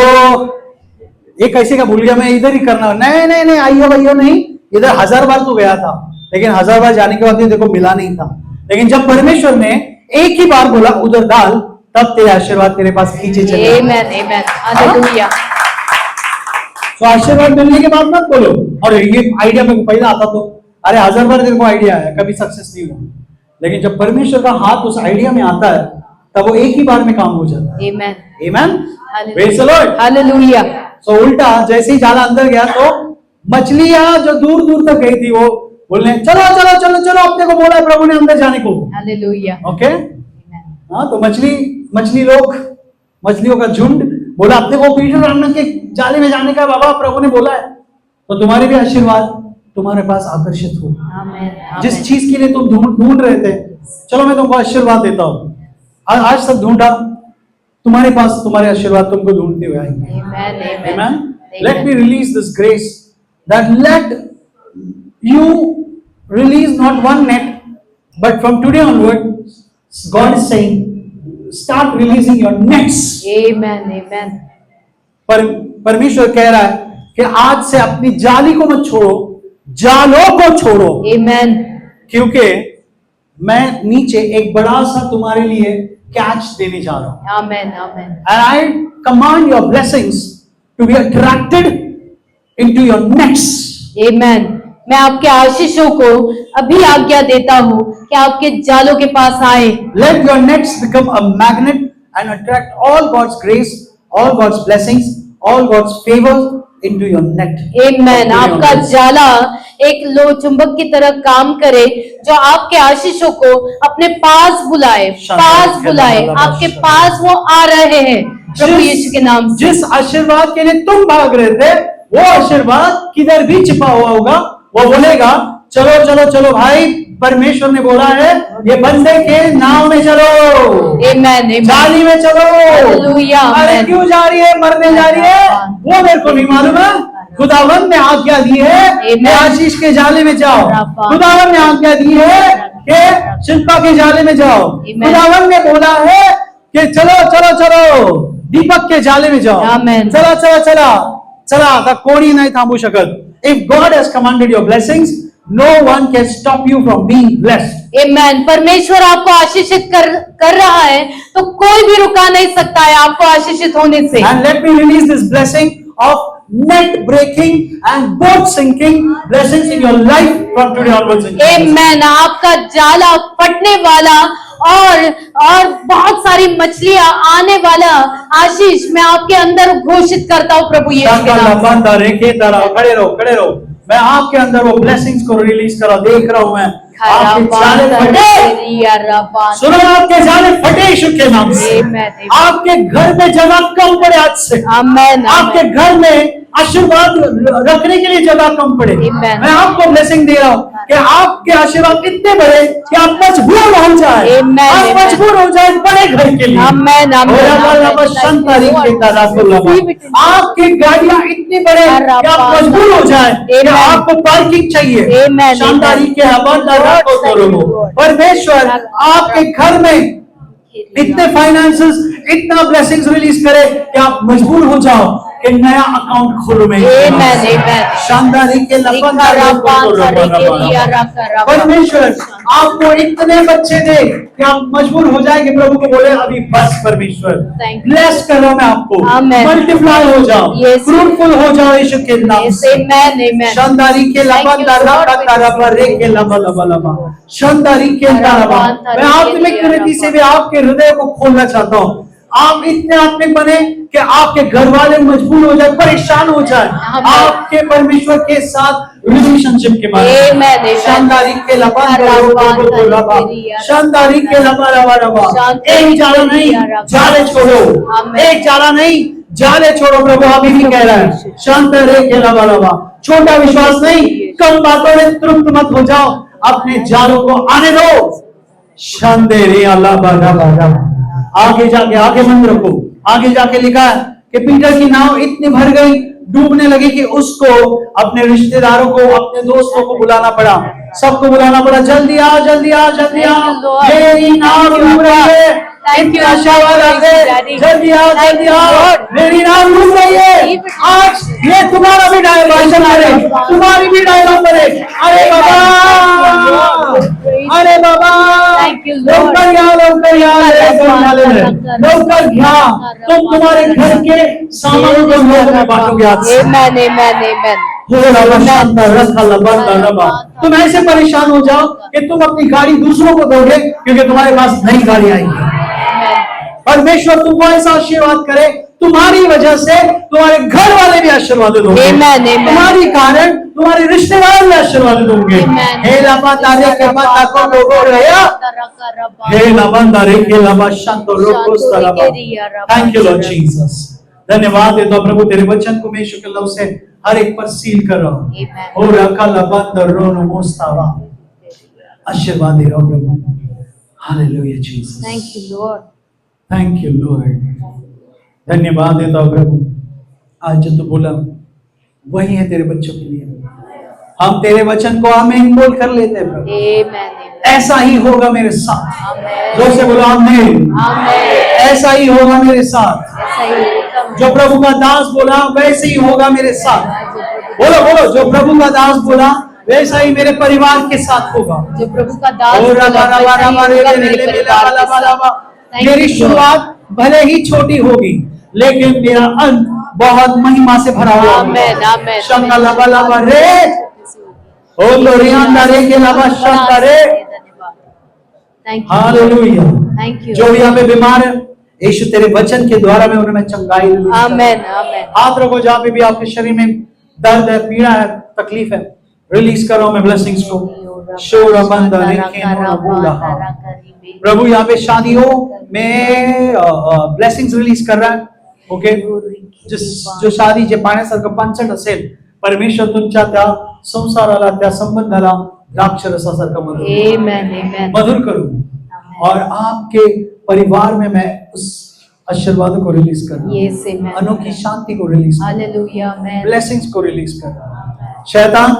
ये कैसे का भूल गया, मैं इधर ही करना। नहीं नहीं नहीं, अयो नहीं, इधर 1000 बार तो गया था, लेकिन 1000 बार जाने के बाद भी देखो मिला नहीं था। लेकिन जब परमेश्वर ने एक ही बार बोला उधर डाल, तब तेरे आशीर्वाद तेरे पास खींचे चले। आमीन आमीन, हालेलुया। तो आशीर्वाद मिलने के बाद मत बोलो और ये आइडिया मेरे को पहले आता तो, अरे 1000 बार तेरे को आइडिया है, कभी सक्सेस नहीं हुआ। लेकिन जब परमेश्वर का हाथ उस आइडिया में आता है तब वो एक ही बार में काम हो जाता है। आमीन आमीन, प्रेज़ द लॉर्ड, हालेलुया। तो उल्टा जैसे ही जाला अंदर गया तो मछलियां जो दूर दूर तक गई थी वो बोलने चलो चलो चलो चलो, अपने को बोला है प्रभु ने अंदर जाने को। हालेलुया। ओके, हाँ तो मछली लोग, मछलियों का झुंड बोला अपने को पीटर ब्रह्मन के जाले में जाने का बाबा प्रभु ने बोला है, तो तुम्हारे भी आशीर्वाद तुम्हारे पास आकर्षित हो। आमीन। जिस चीज के लिए तुम ढूंढ रहे थे, चलो मैं तुमको आशीर्वाद देता हूँ। आज तक ढूंढा, तुम्हारे पास तुम्हारे आशीर्वाद तुमको ढूंढते हुए आएंगे। आमीन। Let me release this grace that let you release not one net, but from today onward, God is saying, start releasing your nets. Amen, amen. परमेश्वर कह रहा है कि आज से अपनी जाली को मत छोड़ो, जालों को छोड़ो। Amen. क्योंकि मैं नीचे एक बड़ा सा तुम्हारे लिए कैच देने जा रहा हूं। Amen, amen. And I command your blessings to be attracted into your nets. Amen. मैं आपके आशीषों को अभी आज्ञा देता हूँ कि आपके जालों के पास आए। Let your nets become a magnet and attract all God's grace, all God's blessings, all God's favors into your net. Amen. आपका जाला एक लो चुंबक की तरह काम करे जो आपके आशीषों को अपने पास बुलाए, आपके पास वो आ रहे हैं प्रभु यीशु के नाम से। जिस आशीर्वाद के लिए तुम भाग रहे थे वो आशीर्वाद किधर भी छिपा हुआ होगा, वो बोलेगा चलो चलो चलो भाई, परमेश्वर ने बोला है ये बंदे के नाव में चलो। आमीन, जाली में चलो। हालेलुया। अरे क्यों जा रही है, मरने जा रही है, वो मेरे को नहीं मालूम है। खुदावन ने आज्ञा दी है कि आशीष के जाले में जाओ। खुदावन ने आज्ञा दी है कि शिल्पा के जाले में जाओ। खुदावन ने बोला है कि चलो चलो चलो दीपक के जाले में जाओ। चला चला चला चला आता कोणी नाही थांबू शकत। If God has commanded your blessings, no one can stop you from being blessed. Amen. परमेश्वर आपको आशीषित कर रहा है तो कोई भी रुका नहीं सकता है आपको आशीषित होने से। And let me release this blessing of net breaking and boat sinking blessings in your life from today onwards. Amen. आपका जाला फटने वाला और बहुत सारी मछलियां आने वाला आशीष मैं आपके अंदर घोषित करता हूँ प्रभु यीशु के नाम से। खड़े रहो, मैं आपके अंदर वो ब्लेसिंग्स को रिलीज करा देख रहा हूँ। मैं आपके जाले फटे, सुनो आपके जाले फटे यीशु के नाम से। आपके घर में जगह कम पड़े आज से। आपके घर में आशीर्वाद रखने के लिए जगह कम पड़े। मैं आपको ब्लेसिंग दे रहा हूँ कि आपके आशीर्वाद इतने बड़े कि आप मजबूर हो जाए, आप मजबूर हो जाए बड़े घर के लिए। आपकी गाड़ियां इतनी बड़े कि आप मजबूर हो जाए कि आपको पार्किंग चाहिए। शानदारी के परमेश्वर आपके घर में इतने फाइनेंसेस, इतना ब्लेसिंग्स रिलीज करे कि आप मजबूर हो जाओ कि कि नया अकाउंट खोलो मैं Amen, amen. शानदारी के लपन परमेश्वर आपको इतने बच्चे दे कि आप मजबूर हो जाएंगे प्रभु को बोले अभी बस परमेश्वर Thank you. ब्लेस कर रहा हूं मैं आपको Amen. मल्टीप्लाई हो जाओ Yes. फ्रूटफुल हो जाओ यीशु के नाम Yes, से amen, amen. शानदारी के लपन Thank you, Lord, के लबा शानदारी के लबा मैं आत्मिक रीति से भी आपके हृदय को खोलना चाहता हूँ आप इतने आत्मिक बने कि आपके घर वाले मजबूर हो जाए परेशान हो जाए आपके परमेश्वर के साथ रिलेशनशिप के बारे में Amen, amen. शानदारी के लबा शानदारी के लबा एक जाला नहीं जाले छोड़ो Amen. एक जाला नहीं जाले छोड़ो प्रभु अभी भी कह रहा है शानदारी के लबा छोटा विश्वास नहीं कम बातों में तृप्त मत हो जाओ अपने जालों को आने दो शानदेरी अल्लाह बागा आगे जाके आगे मंद रखो आगे जाके लिखा है कि पीटर की नाव इतनी भर गई डूबने लगी कि उसको अपने रिश्तेदारों को अपने दोस्तों को बुलाना पड़ा सबको बुलाना पड़ा जल्दी आओ जल्दी आओ जल्दी आओ मेरी नाव डूब रही है इतनी आशावाद आ गए जल्दी आओ मेरी नाव डूब रही है आज ये तुम्हारा भी डायलॉग करे तुम्हारी भी डायलॉग करे अरे बाबा लौकर घ्या तुम तुम्हारे घर के सामानों को लोगों में बांटोगे आज से। Amen, amen, amen. तुम ऐसे परेशान हो जाओ कि तुम अपनी गाड़ी दूसरों को दोगे क्योंकि तुम्हारे पास नई गाड़ी आएगी परमेश्वर तुमको ऐसा आशीर्वाद करे तुम्हारी वजह से तुम्हारे घर वाले भी आशीर्वाद होंगे Amen, amen. तुम्हारी कारण तुम्हारे रिश्तेदार भी आशीर्वाद होंगे Amen. हे लबा तारे के माता को लोगो रया हे लबन तारे के लबा शांतो रोको सलामा थैंक यू लॉर्ड जीसस धन्यवाद देता हूं प्रभु तेरे वचन को मैं यीशु के लव से हर एक पर सील कर रहा हूं Amen. और रखा लबन दरोनो मोस्तावा आशीर्वाद दे रहा हूं प्रभु hallelujah Jesus Thank you, Lord. Thank you Lord धन्यवाद देता हूं प्रभु आज जो तू बोला वही है तेरे बच्चों के लिए हम तेरे वचन को आमीन बोल कर लेते हैं प्रभु Amen, amen. ऐसा ही होगा मेरे साथ Amen. जोर से बोलो आमीन Amen. ऐसा ही होगा मेरे साथ ऐसा ही होगा। जो प्रभु का दास बोला वैसे ही होगा मेरे साथ बोलो बोलो जो प्रभु का दास बोला वैसा ही मेरे परिवार के साथ होगा जो प्रभु का दास और होगा, वैसा ही होगा मेरे परिवार के साथ। Thank मेरी you, Lord. शुरुआत भले ही छोटी होगी लेकिन मेरा अंत बहुत महिमा से भरा हुआ Amen, amen. शंका लबा लबा रे ओ लोरियान रे के लबा शंका रे Thank you. Hallelujah Thank you. जो यहाँ पे बीमार है यीशु तेरे वचन के द्वारा मैं उन्हें चंगाई release करता हूं। Amen, amen. हाथ रखो जहाँ पे भी आपके शरीर में दर्द है पीड़ा है तकलीफ है रिलीज कर रहा हूं मैं ब्लेसिंग्स को शोरा बंदा रेखे नोरा बोला प्रभु यहाँ पे शादियों में ब्लेसिंग्स रिलीज कर रहा है ओके जो शादी जे पाण्यासारखं पानसट असेल परमेश्वर तुमच्या त्या संसाराला त्या संबंधाला द्राक्ष रसासारखं Amen, amen. मधुर करूं और आपके परिवार में मैं उस आशीर्वाद को रिलीज कर रहा हूं Yes, amen. अनोखी शांति को रिलीज कर Hallelujah, amen. ब्लेसिंग्स को रिलीज कर रहा हूं शैतान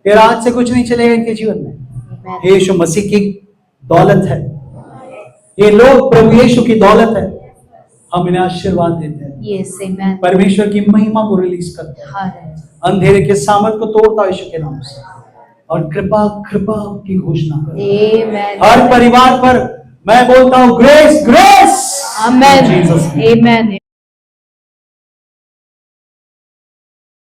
तेरा आज से कुछ नहीं चलेगा इनके जीवन में Amen. यीशु मसीह की दौलत है ये लोग प्रभु यीशु की दौलत है हम इन्हें आशीर्वाद देते हैं Yes, amen. परमेश्वर की महिमा को रिलीज करते हैं Hallelujah. अंधेरे के सामर्थ को तोड़ता यीशु के नाम से और कृपा कृपा की घोषणा करता Amen. हर परिवार पर मैं बोलता हूं grace grace Amen. Jesus Amen.